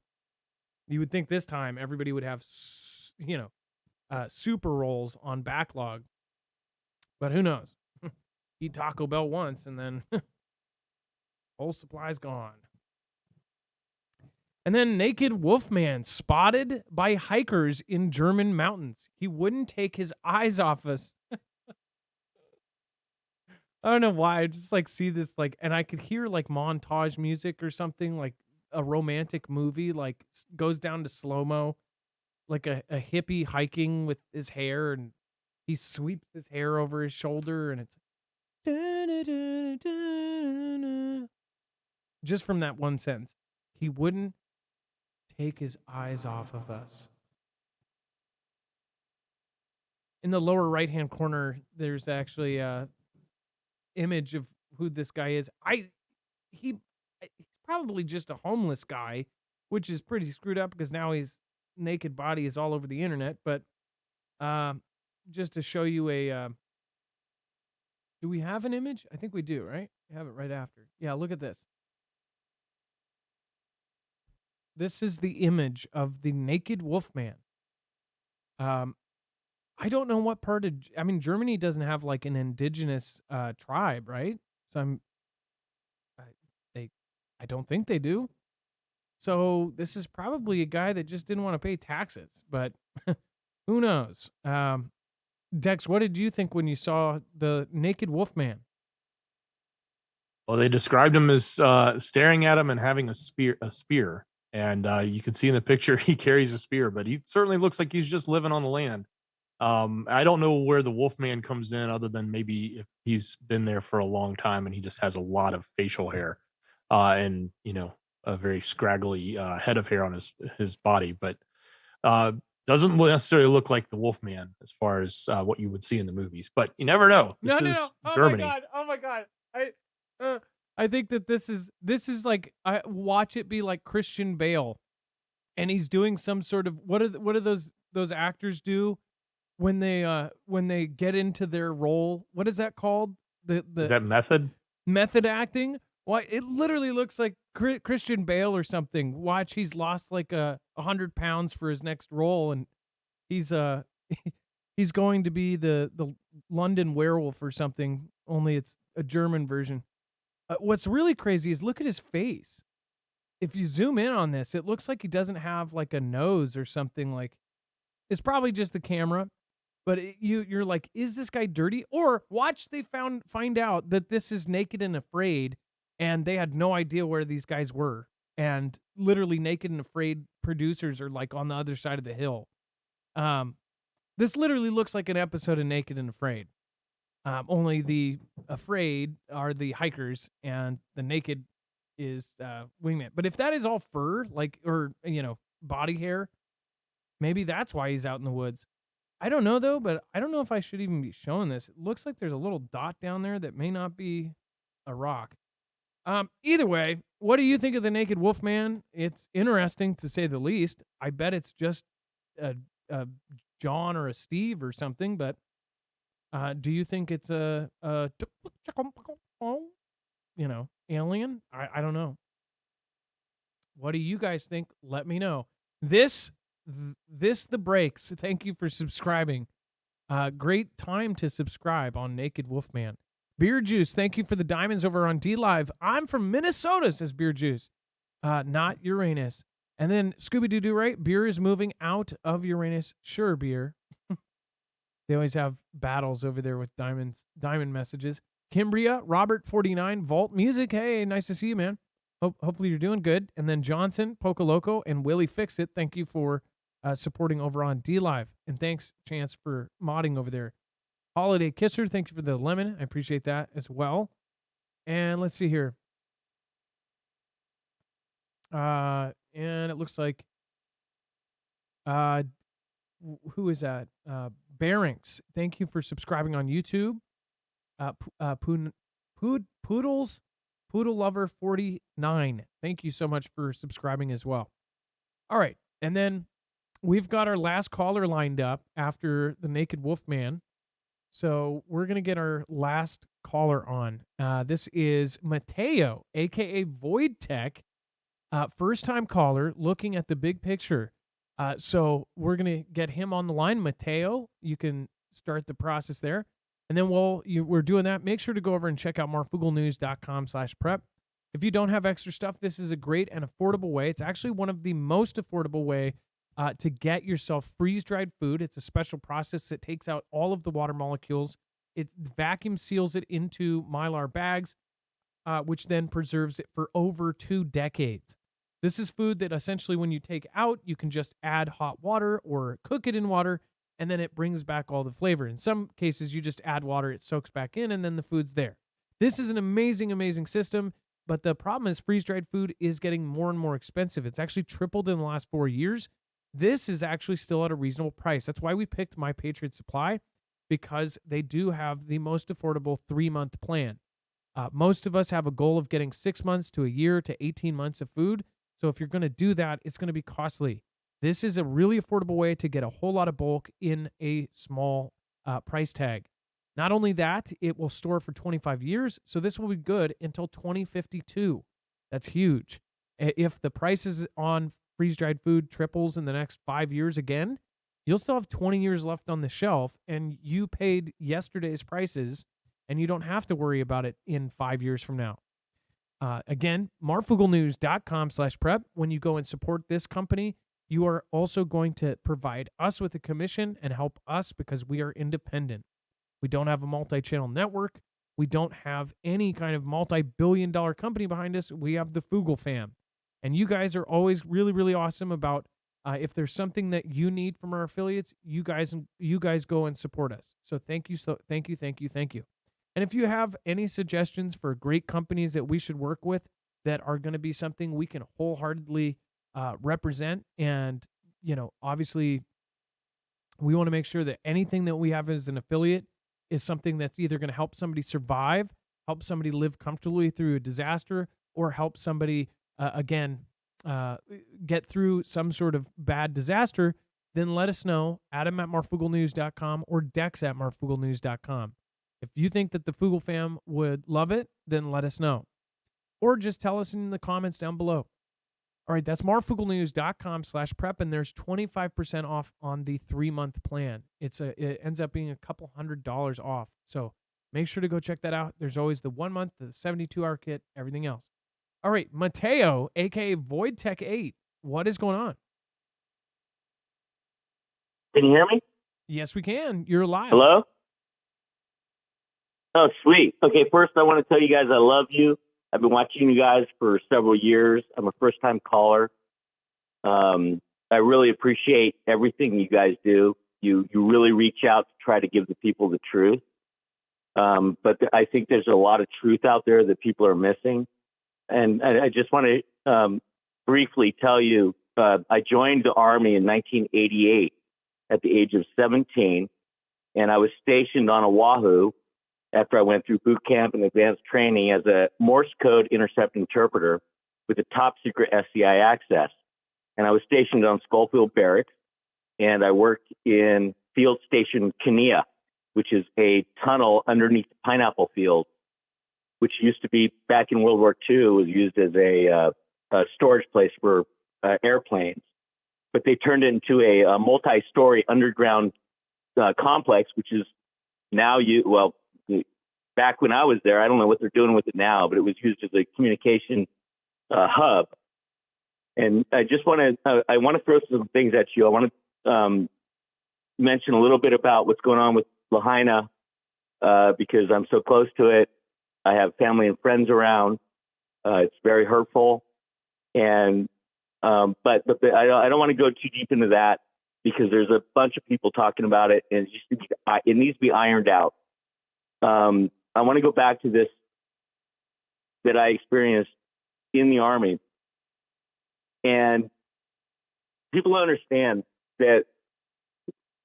Speaker 1: You would think this time everybody would have, super rolls on backlog. But who knows? Eat Taco Bell once and then whole supply's gone. And then naked wolfman spotted by hikers in German mountains. He wouldn't take his eyes off us. I don't know why. I just see this and I could hear montage music or something, a romantic movie, like goes down to slow-mo, like a hippie hiking with his hair, and he sweeps his hair over his shoulder, and it's just from that one sentence. He wouldn't take his eyes off of us. In the lower right-hand corner, there's actually a image of who this guy is. He's probably just a homeless guy, which is pretty screwed up because now his naked body is all over the internet. But just to show you do we have an image? I think we do, right? We have it right after. Yeah, look at this. This is the image of the naked Wolfman. I don't know what part of, Germany doesn't have like an indigenous tribe, right? So I don't think they do. So this is probably a guy that just didn't want to pay taxes, but who knows? Dex, what did you think when you saw the naked Wolfman?
Speaker 2: Well, they described him as staring at him and having a spear. And you can see in the picture he carries a spear, but he certainly looks like he's just living on the land. I don't know where the Wolfman comes in, other than maybe if he's been there for a long time and he just has a lot of facial hair, and a very scraggly head of hair on his body, but doesn't necessarily look like the Wolfman as far as what you would see in the movies. But you never know. This is Germany.
Speaker 1: Oh my god! I think that this is like, I watch it be like Christian Bale, and he's doing some sort of what do those actors do when they get into their role? What is that called? Is
Speaker 2: that method
Speaker 1: acting? Why, it literally looks like Christian Bale or something. Watch, he's lost like 100 pounds for his next role, and he's he's going to be the London werewolf or something. Only it's a German version. What's really crazy is look at his face. If you zoom in on this, it looks like he doesn't have like a nose or something. Like, it's probably just the camera, but you're like, is this guy dirty? Or watch, they find out that this is Naked and Afraid, and they had no idea where these guys were. And literally, Naked and Afraid producers are like on the other side of the hill. This literally looks like an episode of Naked and Afraid. Only the afraid are the hikers, and the naked is wingman. But if that is all fur, like, or body hair, maybe that's why he's out in the woods. I don't know though, but I don't know if I should even be showing this. It looks like there's a little dot down there that may not be a rock. Either way, what do you think of the naked Wolfman? It's interesting to say the least. I bet it's just a John or a Steve or something, but do you think it's a alien? I don't know. What do you guys think? Let me know. This the breaks. Thank you for subscribing. Great time to subscribe on Naked Wolfman. Beer Juice, thank you for the diamonds over on D Live. I'm from Minnesota, says Beer Juice. Not Uranus. And then Scooby Doo right? Beer is moving out of Uranus. Sure, Beer. They always have battles over there with diamond messages. Kimbria, Robert49, Vault Music. Hey, nice to see you, man. Hopefully you're doing good. And then Johnson, Poco Loco, and Willie Fix It. Thank you for supporting over on D Live. And thanks, Chance, for modding over there. Holiday Kisser, thank you for the lemon. I appreciate that as well. And let's see here. And it looks like who is that? Bearings, thank you for subscribing on YouTube. Poodles, Poodle Lover 49, thank you so much for subscribing as well. All right, and then we've got our last caller lined up after the Naked Wolfman. So we're going to get our last caller on. This is Mateo, a.k.a. Void Tech, first-time caller looking at the big picture. So we're going to get him on the line. Mateo, you can start the process there. And then we're doing that. Make sure to go over and check out marfooglenews.com/prep. If you don't have extra stuff, this is a great and affordable way. It's actually one of the most affordable way to get yourself freeze-dried food. It's a special process that takes out all of the water molecules. It vacuum seals it into Mylar bags, which then preserves it for over 2 decades. This is food that essentially when you take out, you can just add hot water or cook it in water, and then it brings back all the flavor. In some cases, you just add water, it soaks back in, and then the food's there. This is an amazing, amazing system, but the problem is freeze-dried food is getting more and more expensive. It's actually tripled in the last 4 years. This is actually still at a reasonable price. That's why we picked My Patriot Supply, because they do have the most affordable 3-month plan. Most of us have a goal of getting 6 months to a year to 18 months of food. So if you're going to do that, it's going to be costly. This is a really affordable way to get a whole lot of bulk in a small price tag. Not only that, it will store for 25 years. So this will be good until 2052. That's huge. If the prices on freeze-dried food triples in the next 5 years again, you'll still have 20 years left on the shelf, and you paid yesterday's prices, and you don't have to worry about it in 5 years from now. Again, marfooglenews.com/prep. When you go and support this company, you are also going to provide us with a commission and help us because we are independent. We don't have a multi-channel network. We don't have any kind of multi-billion-dollar company behind us. We have the Foogle fam. And you guys are always really, really awesome about if there's something that you need from our affiliates, you guys go and support us. So thank you. And if you have any suggestions for great companies that we should work with that are going to be something we can wholeheartedly represent, and, obviously we want to make sure that anything that we have as an affiliate is something that's either going to help somebody survive, help somebody live comfortably through a disaster, or help somebody, get through some sort of bad disaster, then let us know, adam@marfooglenews.com or dex@marfooglenews.com. If you think that the Foogle fam would love it, then let us know. Or just tell us in the comments down below. All right, that's marfooglenews.com/prep, and there's 25% off on the 3-month plan. It ends up being a couple $100 off. So make sure to go check that out. There's always the 1 month, the 72-hour kit, everything else. All right, Mateo, a.k.a. VoidTech8, what is going on?
Speaker 5: Can you hear me?
Speaker 1: Yes, we can. You're live.
Speaker 5: Hello? Oh, sweet. Okay, first I want to tell you guys I love you. I've been watching you guys for several years. I'm a first-time caller. I really appreciate everything you guys do. You really reach out to try to give the people the truth. But I think there's a lot of truth out there that people are missing. And I just want to briefly tell you, I joined the Army in 1988 at the age of 17, and I was stationed on Oahu after I went through boot camp and advanced training as a Morse code intercept interpreter with a top secret SCI access. And I was stationed on Schofield Barracks, and I worked in Field Station Kinea, which is a tunnel underneath the pineapple field, which used to be, back in World War II, was used as a storage place for airplanes. But they turned it into a multi-story underground complex, which is now back when I was there, I don't know what they're doing with it now, but it was used as a communication hub. And I just want to throw some things at you. I want to mention a little bit about what's going on with Lahaina because I'm so close to it. I have family and friends around. It's very hurtful, and but I don't want to go too deep into that because there's a bunch of people talking about it, and it needs to be ironed out. I want to go back to this that I experienced in the Army, and people understand that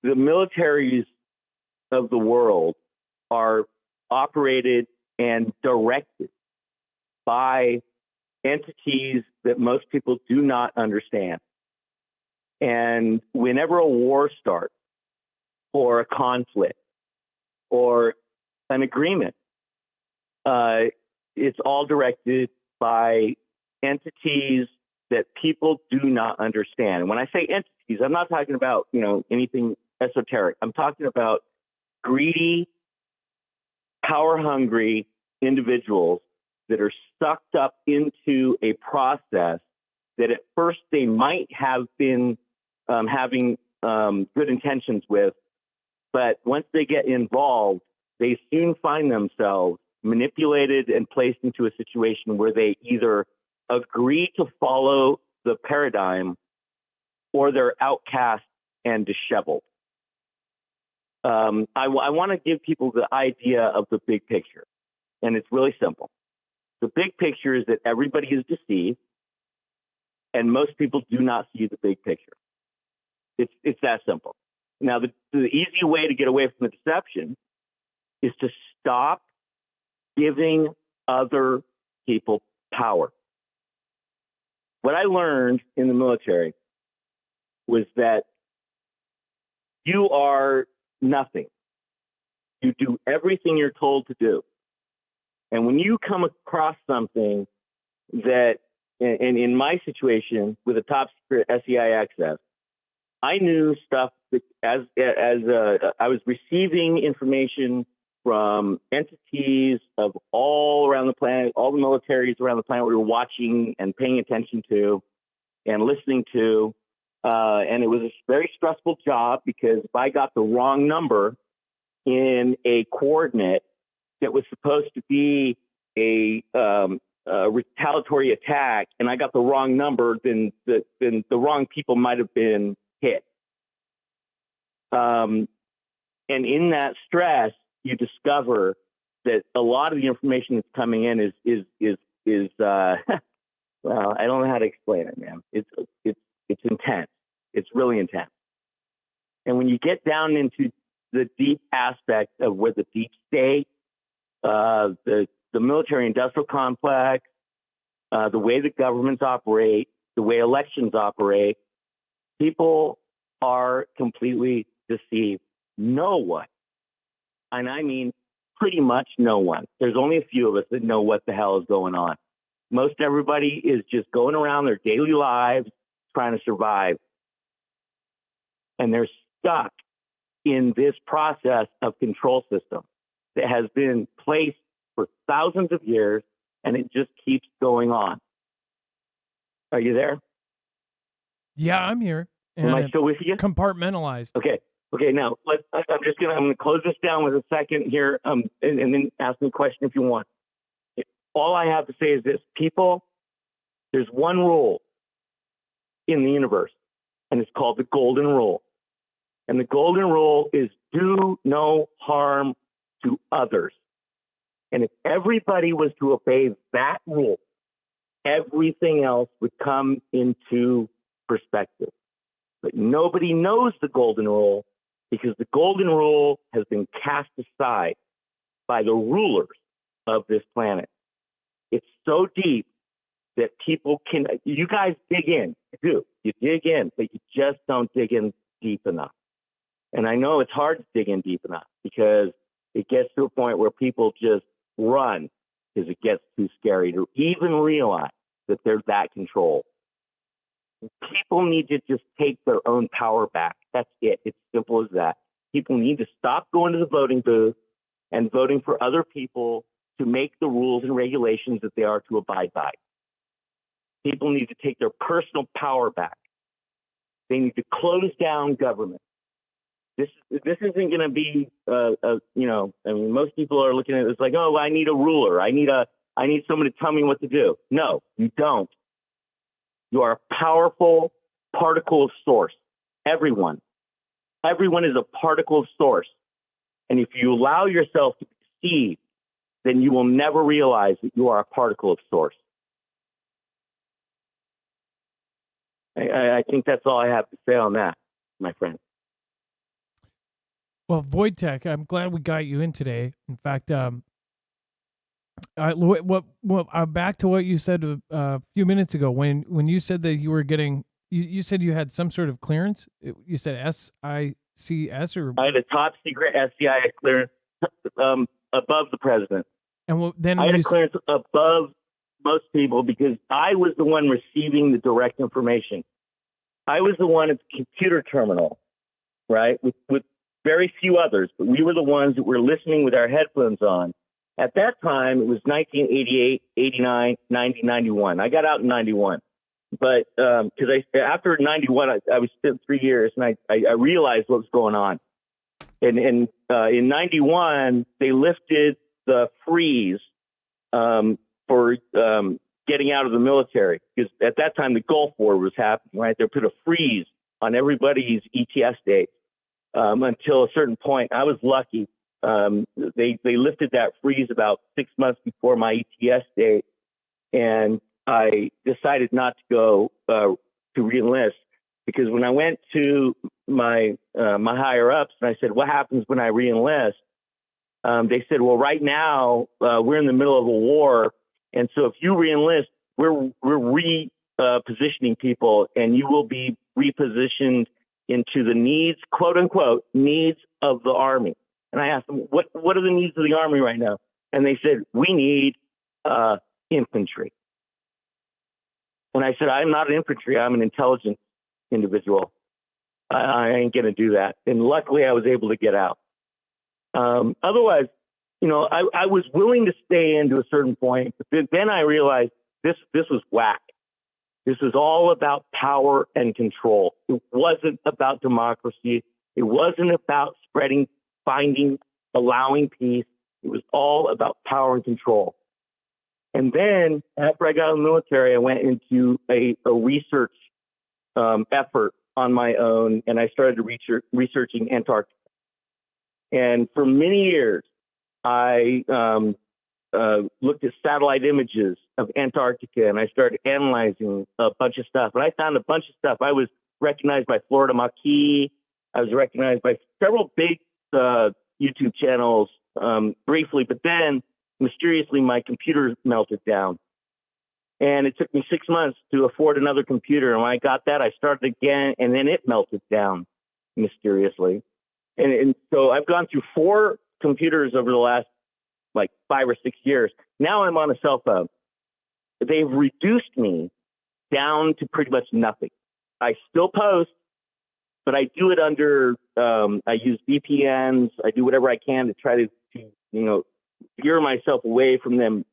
Speaker 5: the militaries of the world are operated and directed by entities that most people do not understand. And whenever a war starts, or a conflict, or an agreement, it's all directed by entities that people do not understand. And when I say entities, I'm not talking about, anything esoteric. I'm talking about greedy, power-hungry individuals that are sucked up into a process that at first they might have been having good intentions with, but once they get involved, they soon find themselves manipulated and placed into a situation where they either agree to follow the paradigm, or they're outcast and disheveled. I want to give people the idea of the big picture, and it's really simple. The big picture is that everybody is deceived, and most people do not see the big picture. It's that simple. Now, the easy way to get away from the deception is to stop giving other people power. What I learned in the military was that you are nothing. You do everything you're told to do. And when you come across something that, and in my situation with a top secret SEI access, I knew stuff that as I was receiving information from entities of all around the planet, all the militaries around the planet we were watching and paying attention to and listening to. And it was a very stressful job because if I got the wrong number in a coordinate that was supposed to be a retaliatory attack, and I got the wrong number, then the wrong people might have been hit. And in that stress, you discover that a lot of the information that's coming in is well, I don't know how to explain it, man. It's intense. It's really intense. And when you get down into the deep aspect of where the deep state, the military industrial complex, the way the governments operate, the way elections operate, people are completely deceived. No one, and I mean pretty much no one. There's only a few of us that know what the hell is going on. Most everybody is just going around their daily lives trying to survive. And they're stuck in this process of control system that has been placed for thousands of years, and it just keeps going on. Are you there?
Speaker 1: Yeah, I'm here.
Speaker 5: Am I still with you?
Speaker 1: Compartmentalized.
Speaker 5: Okay. Now I'm gonna close this down with a second here, and then ask me a question if you want. All I have to say is this: people, there's one rule in the universe, and it's called the golden rule. And the golden rule is do no harm to others. And if everybody was to obey that rule, everything else would come into perspective. But nobody knows the golden rule because the golden rule has been cast aside by the rulers of this planet. It's so deep that people can, you guys dig in, you dig in, but you just don't dig in deep enough. And I know it's hard to dig in deep enough because it gets to a point where people just run because it gets too scary to even realize that they're that controlled. People need to just take their own power back. That's it. It's simple as that. People need to stop going to the voting booth and voting for other people to make the rules and regulations that they are to abide by. People need to take their personal power back. They need to close down government. This isn't going to be, most people are looking at it as like, oh, I need a ruler. I need someone to tell me what to do. No, you don't. You are a powerful particle of source. Everyone is a particle of source. And if you allow yourself to be deceived, then you will never realize that you are a particle of source. I think that's all I have to say on that, my friend.
Speaker 1: Well, Wojtek, I'm glad we got you in today. In fact, back to what you said a few minutes ago when you said that you were getting, you said you had some sort of clearance. You said SICS or
Speaker 5: I had a top secret SCI clearance above the president.
Speaker 1: And then
Speaker 5: I had a clearance above most people because I was the one receiving the direct information. I was the one at the computer terminal, right, with very few others, but we were the ones that were listening with our headphones on. At that time, it was 1988, 89, 90, 91. I got out in 91. But because after 91, I was spent 3 years, and I realized what was going on. And in 91, they lifted the freeze for getting out of the military, because at that time the Gulf War was happening, right? They put a freeze on everybody's ETS date until a certain point. I was lucky. They lifted that freeze about 6 months before my ETS date, and I decided not to go to reenlist, because when I went to my higher ups and I said, "What happens when I reenlist?" They said, "Well, right now we're in the middle of a war, and so if you reenlist, we're repositioning people, and you will be repositioned into the needs, quote unquote, needs of the Army." And I asked them, "What are the needs of the Army right now?" And they said, "We need infantry." And I said, "I'm not an infantry. I'm an intelligence individual. I ain't going to do that." And luckily, I was able to get out. Otherwise, I was willing to stay in to a certain point, but then I realized this was whack. This was all about power and control. It wasn't about democracy. It wasn't about allowing peace. It was all about power and control. And then after I got out of the military, I went into a research effort on my own, and I started researching Antarctica. And for many years, I looked at satellite images of Antarctica, and I started analyzing a bunch of stuff. And I found a bunch of stuff. I was recognized by Florida Maquis. I was recognized by several big YouTube channels briefly, but then mysteriously my computer melted down. And it took me 6 months to afford another computer. And when I got that, I started again, and then it melted down mysteriously. And so I've gone through 4 computers over the last like 5 or 6 years. Now I'm on a cell phone. They've reduced me down to pretty much nothing. I still post, but I do it under, I use VPNs. I do whatever I can to try to veer myself away from them,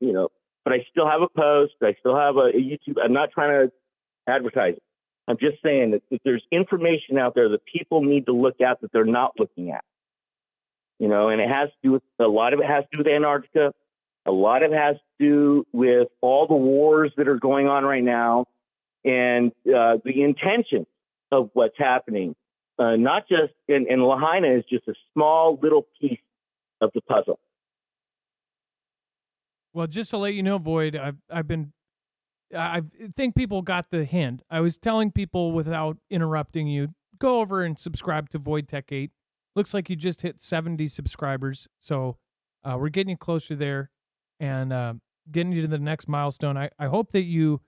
Speaker 5: but I still have a post. I still have a YouTube. I'm not trying to advertise it. I'm just saying that there's information out there that people need to look at that they're not looking at, and it has to do with, a lot of it has to do with Antarctica. A lot of it has to do with all the wars that are going on right now, and the intention of what's happening. Not just, and Lahaina is just a small little piece of the puzzle.
Speaker 1: Well, just to let you know, Void, I think people got the hint. I was telling people without interrupting you, go over and subscribe to Void Tech 8. Looks like you just hit 70 subscribers, so we're getting you closer there and getting you to the next milestone. I hope that you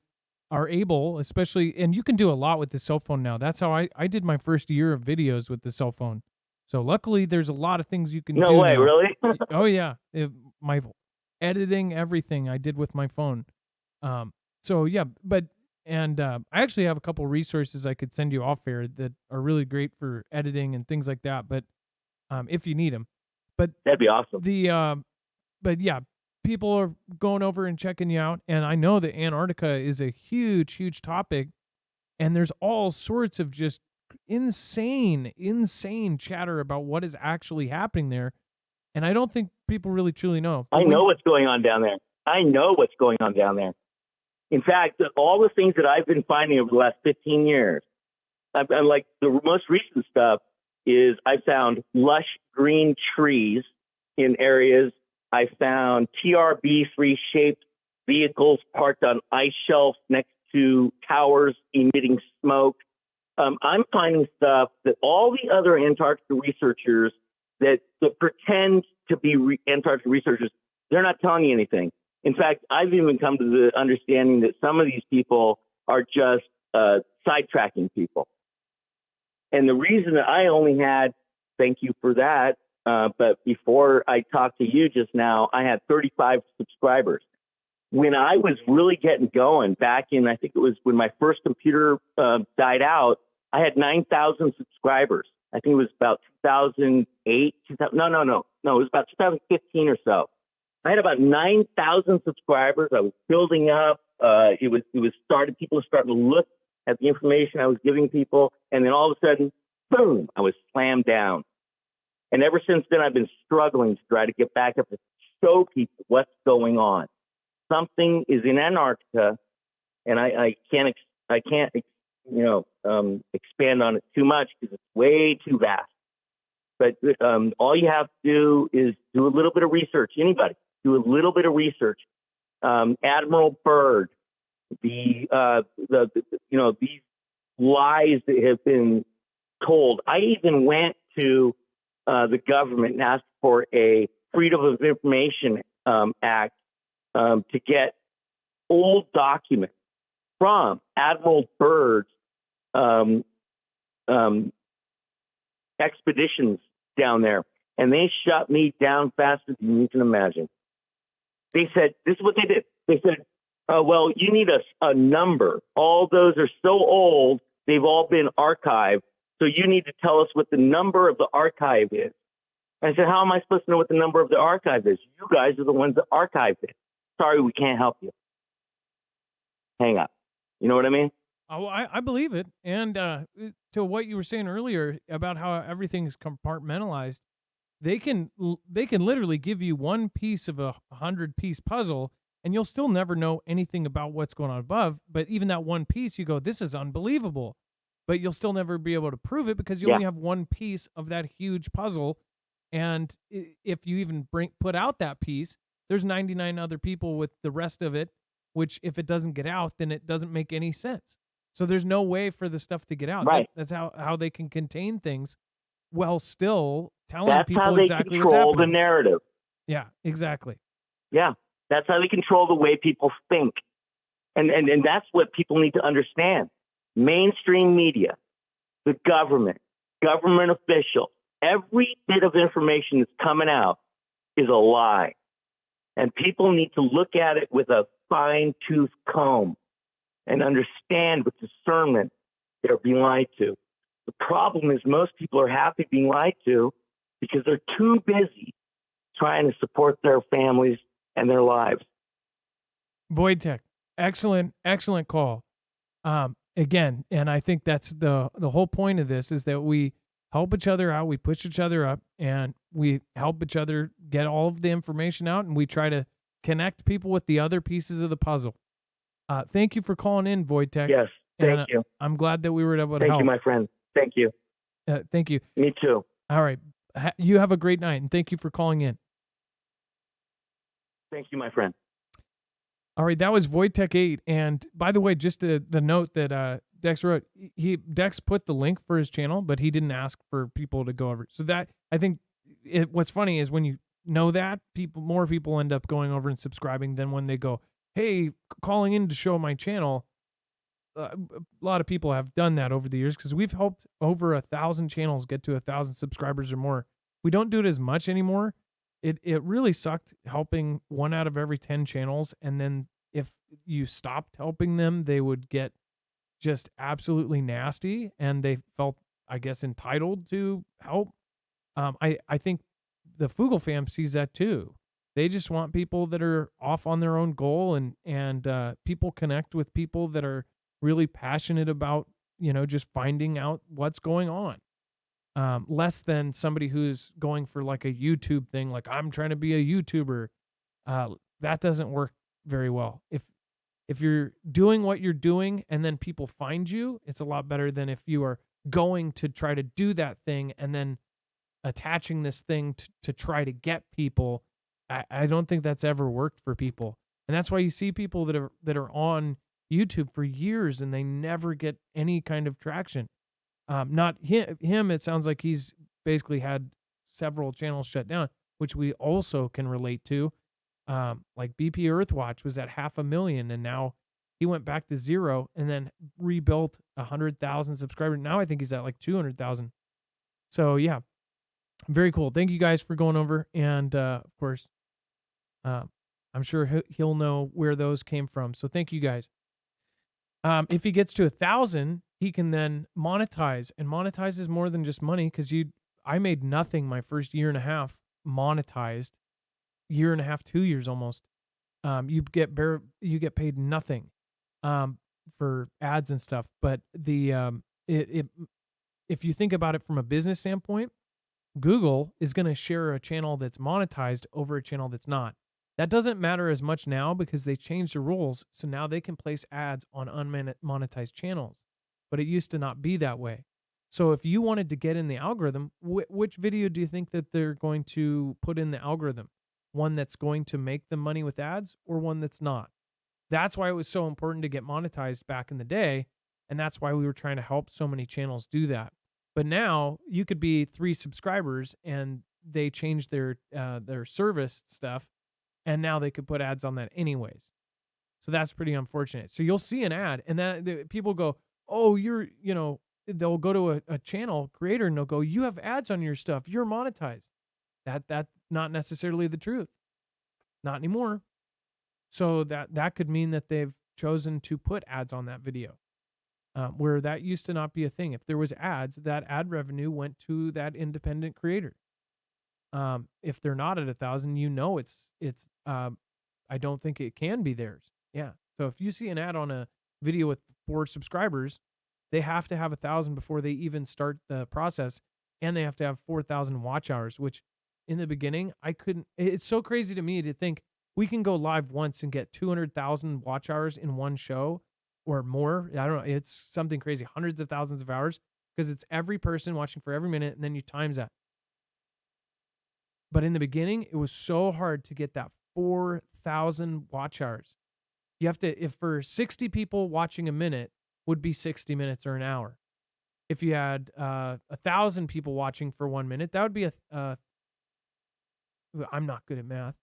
Speaker 1: are able, especially, and you can do a lot with the cell phone now. That's how I did my first year of videos with the cell phone. So luckily, there's a lot of things you can do.
Speaker 5: No way,
Speaker 1: now.
Speaker 5: Really?
Speaker 1: Oh yeah, my editing, everything I did with my phone. So yeah, I actually have a couple resources I could send you off air that are really great for editing and things like that. But if you need them, but
Speaker 5: that'd be awesome.
Speaker 1: But yeah, people are going over and checking you out, and I know that Antarctica is a huge, huge topic, and there's all sorts of just insane chatter about what is actually happening there, and I don't think people really truly know.
Speaker 5: I know what's going on down there. In fact, all the things that I've been finding over the last 15 years, I'm like, the most recent stuff is I found lush green trees in areas. I found TRB-3 shaped vehicles parked on ice shelves next to towers emitting smoke. I'm finding stuff that all the other Antarctica researchers that pretend to be Antarctica researchers, they're not telling you anything. In fact, I've even come to the understanding that some of these people are just sidetracking people. And the reason that I only had, thank you for that, but before I talked to you just now, I had 35 subscribers. When I was really getting going back in, I think it was when my first computer died out, I had 9,000 subscribers. I think it was about 2008. No, it was about 2015 or so. I had about 9,000 subscribers. I was building up. People were starting to look at the information I was giving people. And then all of a sudden, boom, I was slammed down. And ever since then, I've been struggling to try to get back up to show people what's going on. something is in Antarctica, and I can't expand on it too much because it's way too vast. But all you have to do is do a little bit of research. Anybody do a little bit of research. Admiral Byrd, these lies that have been told. I even went to the government and asked for a Freedom of Information Act to get old documents from Admiral Byrd's expeditions down there, and they shut me down faster than you can imagine. They said, this is what they did. They said, well, you need a number. All those are so old, they've all been archived, so you need to tell us what the number of the archive is. And I said, how am I supposed to know what the number of the archive is? You guys are the ones that archived it. Sorry, we can't help you. Hang up. You know what I mean?
Speaker 1: Oh, I believe it. And to what you were saying earlier about how everything's compartmentalized, they can literally give you one piece of a 100-piece puzzle, and you'll still never know anything about what's going on above. But even that one piece, you go, this is unbelievable. But you'll still never be able to prove it because you only have one piece of that huge puzzle. And if you even put out that piece, there's 99 other people with the rest of it, which if it doesn't get out, then it doesn't make any sense. So there's no way for the stuff to get out.
Speaker 5: Right.
Speaker 1: That's how they can contain things while still telling people
Speaker 5: how they
Speaker 1: exactly what's
Speaker 5: control
Speaker 1: happening.
Speaker 5: the narrative.
Speaker 1: Yeah, exactly.
Speaker 5: Yeah, that's how they control the way people think. And that's what people need to understand. Mainstream media, the government officials, every bit of information that's coming out is a lie. And people need to look at it with a fine-tooth comb and understand with discernment they're being lied to. The problem is most people are happy being lied to because they're too busy trying to support their families and their lives.
Speaker 1: Void Tech, excellent call. Again, and I think that's the whole point of this is that we help each other out, we push each other up, and we help each other get all of the information out, and we try to connect people with the other pieces of the puzzle. Thank you for calling in, Void Tech.
Speaker 5: Yes, thank you.
Speaker 1: I'm glad that we were able to
Speaker 5: help.
Speaker 1: Thank
Speaker 5: you, my friend. Thank you.
Speaker 1: Thank you.
Speaker 5: Me too.
Speaker 1: All right. You have a great night, and thank you for calling in.
Speaker 5: Thank you, my friend.
Speaker 1: All right, that was Void Tech 8. And by the way, just the note that Dex wrote, Dex put the link for his channel, but he didn't ask for people to go over. So that, I think, what's funny is when you know that, more people end up going over and subscribing than when they go, hey, calling in to show my channel. A lot of people have done that over the years because we've helped over 1,000 channels get to 1,000 subscribers or more. We don't do it as much anymore. It really sucked helping 1 out of every 10 channels. And then if you stopped helping them, they would get just absolutely nasty. And they felt, I guess, entitled to help. I think the Foogle fam sees that too. They just want people that are off on their own goal and people connect with people that are really passionate about, just finding out what's going on. Less than somebody who's going for like a YouTube thing, like I'm trying to be a YouTuber. That doesn't work very well. If you're doing what you're doing and then people find you, it's a lot better than if you are going to try to do that thing and then attaching this thing to try to get people. I don't think that's ever worked for people. And that's why you see people that are on YouTube for years and they never get any kind of traction. Not him. It sounds like he's basically had several channels shut down, which we also can relate to. Like BP Earthwatch was at 500,000 and now he went back to 0 and then rebuilt 100,000 subscribers. Now I think he's at like 200,000. So yeah, very cool. Thank you guys for going over. And of course, I'm sure he'll know where those came from. So thank you guys. If he gets to 1,000, he can then monetize, and monetize is more than just money. Cause I made nothing my first year and a half monetized, 1.5 years, 2 years almost. You get paid nothing, for ads and stuff. But if you think about it from a business standpoint, Google is going to share a channel that's monetized over a channel that's not. That doesn't matter as much now because they changed the rules, so now they can place ads on unmonetized channels. But it used to not be that way. So if you wanted to get in the algorithm, which video do you think that they're going to put in the algorithm? One that's going to make them money with ads or one that's not? That's why it was so important to get monetized back in the day, and that's why we were trying to help so many channels do that. But now you could be 3 subscribers and they changed their service stuff, and now they could put ads on that anyways. So that's pretty unfortunate. So you'll see an ad, and then people go, "Oh, they'll go to a channel creator and they'll go, "You have ads on your stuff. You're monetized." That's not necessarily the truth. Not anymore. So that could mean that they've chosen to put ads on that video, where that used to not be a thing. If there was ads, that ad revenue went to that independent creator. If they're not at 1,000, it's. I don't think it can be theirs. Yeah. So if you see an ad on a video with 4 subscribers, they have to have 1,000 before they even start the process, and they have to have 4,000 watch hours. Which, in the beginning, I couldn't. It's so crazy to me to think we can go live once and get 200,000 watch hours in one show or more. I don't know. It's something crazy, hundreds of thousands of hours, because it's every person watching for every minute, and then you times that. But in the beginning, it was so hard to get that 4,000 watch hours. You have to, if for 60 people watching a minute would be 60 minutes or an hour. If you had 1,000 people watching for 1 minute, that would be I'm not good at math.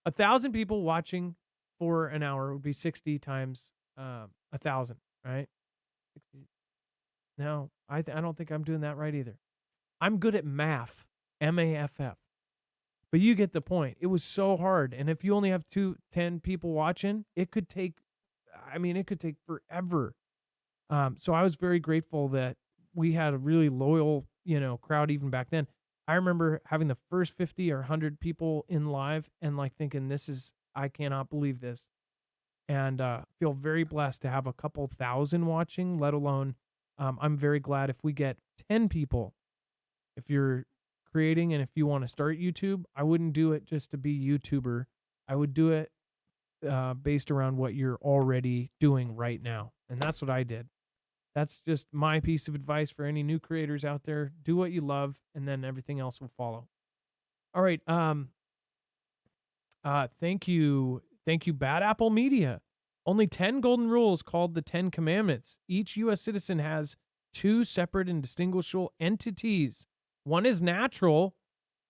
Speaker 1: 1,000 people watching for an hour would be 60 times 1,000, right? 60. No, I don't think I'm doing that right either. I'm good at math, MAFF. But you get the point. It was so hard. And if you only have 10 people watching, it could take forever. So I was very grateful that we had a really loyal, crowd even back then. I remember having the first 50 or 100 people in live and like thinking, I cannot believe this. And feel very blessed to have a couple thousand watching, let alone I'm very glad if we get 10 people. If you're creating and if you want to start YouTube, I wouldn't do it just to be YouTuber. I would do it based around what you're already doing right now. And that's what I did. That's just my piece of advice for any new creators out there. Do what you love, and then everything else will follow. All right. Thank you, Bad Apple Media. Only 10 golden rules called the 10 Commandments. Each U.S. citizen has 2 separate and distinguishable entities. One is natural,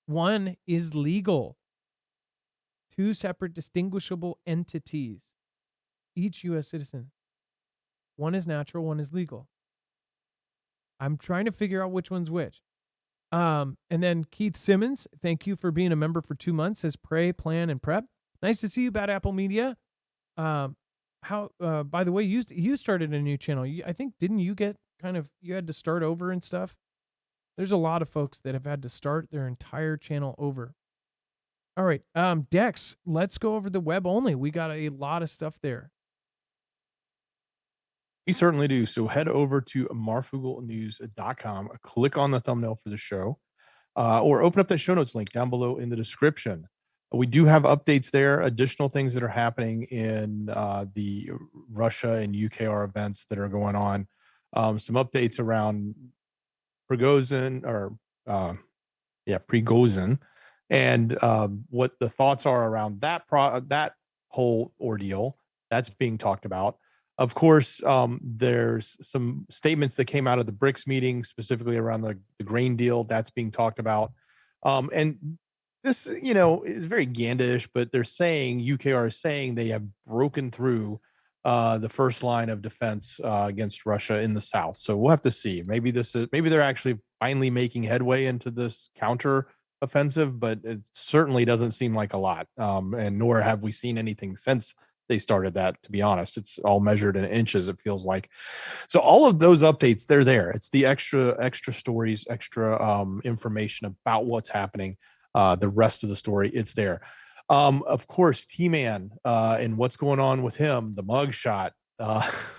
Speaker 1: one is legal. 2 separate distinguishable entities. Each U.S. citizen. One is natural, one is legal. I'm trying to figure out which one's which. And then Keith Simmons, thank you for being a member for 2 months, says pray, plan, and prep. Nice to see you, Bad Apple Media. By the way, you started a new channel. I think, didn't you get you had to start over and stuff? There's a lot of folks that have had to start their entire channel over. All right. Dex, let's go over the web only. We got a lot of stuff there.
Speaker 2: We certainly do. So head over to marfooglenews.com, click on the thumbnail for the show, or open up that show notes link down below in the description. We do have updates there, additional things that are happening in the Russia and UKR events that are going on. Some updates around Prigozhin, and what the thoughts are around that whole ordeal. That's being talked about. Of course, there's some statements that came out of the BRICS meeting, specifically around the grain deal. That's being talked about. And this, is very Gandish, but UKR is saying they have broken through the first line of defense against Russia in the south. So we'll have to see. Maybe they're actually finally making headway into this counter offensive, but it certainly doesn't seem like a lot. And nor have we seen anything since they started that, to be honest. It's all measured in inches, it feels like. So all of those updates, they're there. It's the extra stories, extra information about what's happening. The rest of the story, it's there. Of course, T-Man and what's going on with him, the mug shot.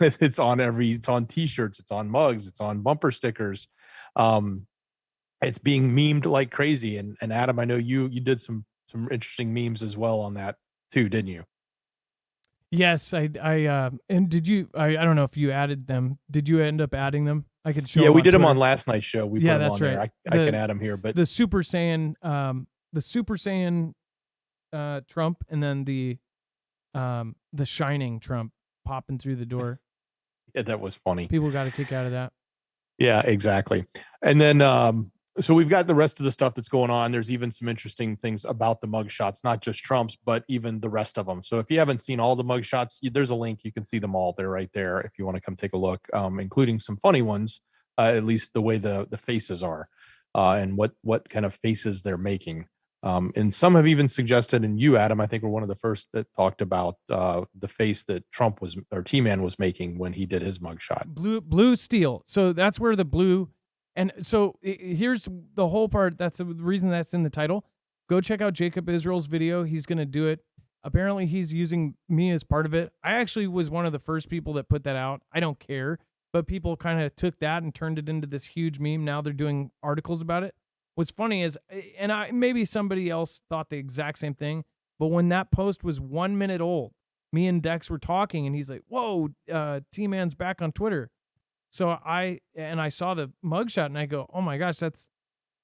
Speaker 2: It's on t-shirts, it's on mugs, it's on bumper stickers. It's being memed like crazy. And Adam, I know you did some some interesting memes as well on that too, didn't you?
Speaker 1: Yes, and did you? I don't know if you added them. Did you end up adding them? I could show.
Speaker 2: Yeah,
Speaker 1: them
Speaker 2: we
Speaker 1: on
Speaker 2: did them on
Speaker 1: Twitter.
Speaker 2: last night's show. We put them
Speaker 1: that's
Speaker 2: on there.
Speaker 1: right.
Speaker 2: I can add them here, but
Speaker 1: the Super Saiyan, Trump, and then the Shining Trump popping through the door.
Speaker 2: yeah, that was funny.
Speaker 1: People got a kick out of that.
Speaker 2: Yeah, exactly. And then so we've got the rest of the stuff that's going on. There's even some interesting things about the mugshots, not just Trump's, but even the rest of them. So if you haven't seen all the mugshots, there's a link. You can see them all. They're right there if you want to come take a look, including some funny ones, at least the way the faces are, and what kind of faces they're making. And some have even suggested, and you, Adam, I think were one of the first that talked about the face that Trump was, or T-Man was making when he did his mugshot.
Speaker 1: Blue steel. So that's where the blue, and so here's the whole part. That's the reason that's in the title. Go check out Jacob Israel's video. He's going to do it. Apparently he's using me as part of it. I actually was one of the first people that put that out. I don't care, but people kind of took that and turned it into this huge meme. Now they're doing articles about it. What's funny is, and maybe somebody else thought the exact same thing, but when that post was 1 minute old, me and Dex were talking, and he's like, "Whoa, T-Man's back on Twitter." So I saw the mugshot, and I go, "Oh my gosh, that's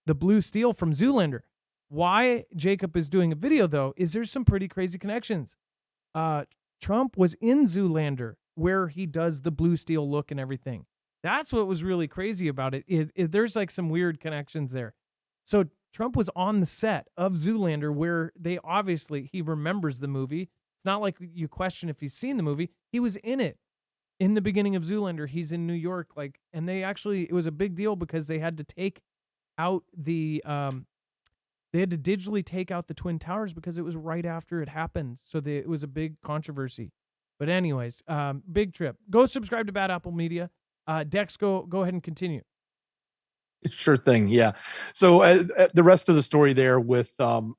Speaker 1: the blue steel from Zoolander." Why Jacob is doing a video though is there's some pretty crazy connections. Trump was in Zoolander, where he does the blue steel look and everything. That's what was really crazy about it. There's like some weird connections there. So Trump was on the set of Zoolander, where he remembers the movie. It's not like you question if he's seen the movie. He was in it in the beginning of Zoolander. He's in New York, and it was a big deal because they had to take out they had to digitally take out the Twin Towers because it was right after it happened. So it was a big controversy. But anyways, big trip. Go subscribe to Bad Apple Media. Dex, go ahead and continue.
Speaker 2: Sure thing. Yeah. So the rest of the story there with, about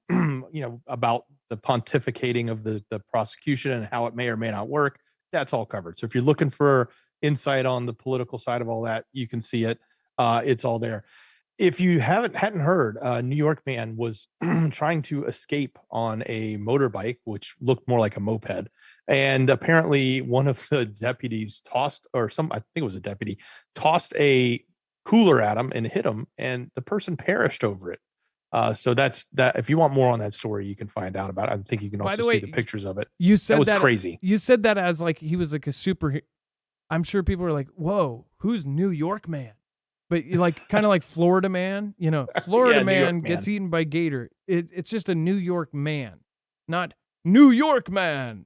Speaker 2: the pontificating of the prosecution and how it may or may not work, that's all covered. So if you're looking for insight on the political side of all that, you can see it. It's all there. If you hadn't heard, a New York man was trying to escape on a motorbike, which looked more like a moped. And apparently one of the deputies I think it was a deputy, tossed a cooler at him and hit him, and the person perished over it. So that's that. If you want more on that story, you can find out about it. I think you can also see the pictures of it.
Speaker 1: You said
Speaker 2: that was crazy.
Speaker 1: You said that as like he was like a super. I'm sure people were like, "Whoa, who's New York man?" But like kind of like Florida man, Florida man gets eaten by gator. It's just a New York man, not New York man.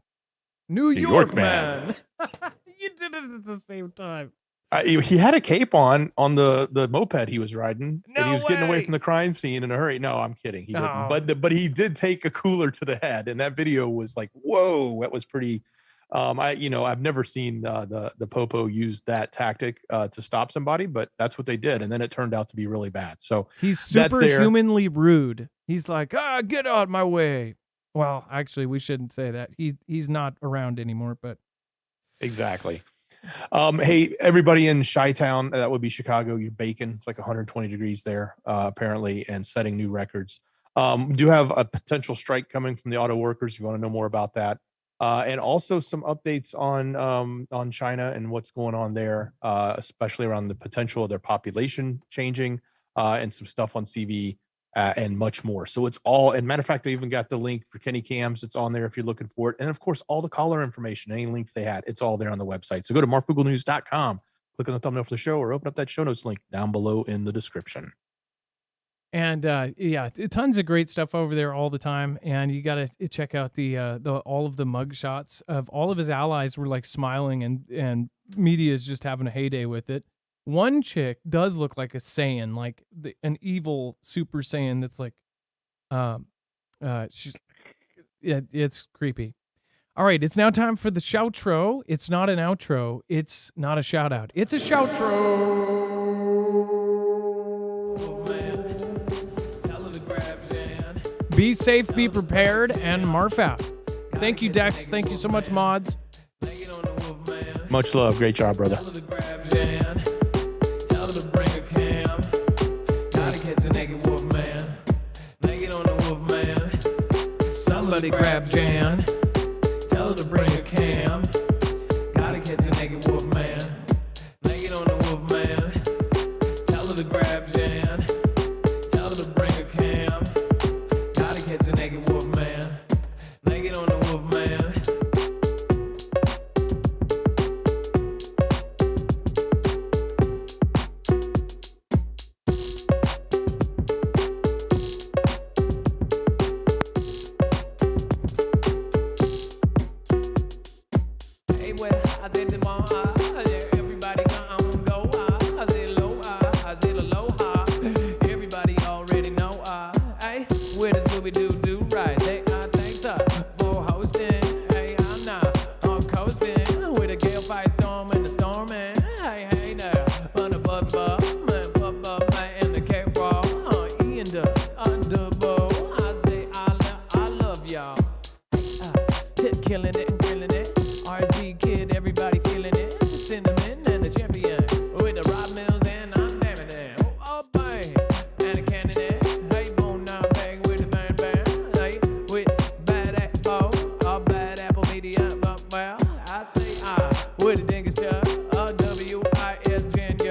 Speaker 1: New York man. You did it at the same time.
Speaker 2: He had a cape on the moped he was riding,
Speaker 1: No
Speaker 2: and he was
Speaker 1: way.
Speaker 2: getting away from the crime scene in a hurry. No, I'm kidding. He didn't. But he did take a cooler to the head, and that video was like, whoa, that was pretty. I've never seen the popo use that tactic to stop somebody, but that's what they did, and then it turned out to be really bad. So
Speaker 1: he's superhumanly rude. He's like, get out my way. Well, actually, we shouldn't say that. He's not around anymore, but
Speaker 2: exactly. Hey, everybody in Chi-Town, that would be Chicago, you bacon. It's like 120 degrees there, apparently, and setting new records. We do have a potential strike coming from the auto workers. If you want to know more about that. And also some updates on China and what's going on there, especially around the potential of their population changing, and some stuff on CV, and much more. So it's all, and matter of fact, I even got the link for Kenny Cams. It's on there if you're looking for it. And of course, all the caller information, any links they had, it's all there on the website. So go to marfooglenews.com, click on the thumbnail for the show, or open up that show notes link down below in the description.
Speaker 1: And tons of great stuff over there all the time. And you got to check out the all of the mug shots of all of his allies were like smiling, and media is just having a heyday with it. One chick does look like a Saiyan, like an evil Super Saiyan that's like, it's creepy. All right, it's now time for the shoutro. It's not an outro. It's not a shout out. It's a shoutro. Be safe, be prepared, and Marf out. Thank you, Dex. Thank you so much, mods.
Speaker 2: Much love. Great job, brother.
Speaker 1: Gotta catch a naked wolf man. Naked on the wolf man. Somebody grab Jan. Tell her to bring a cam.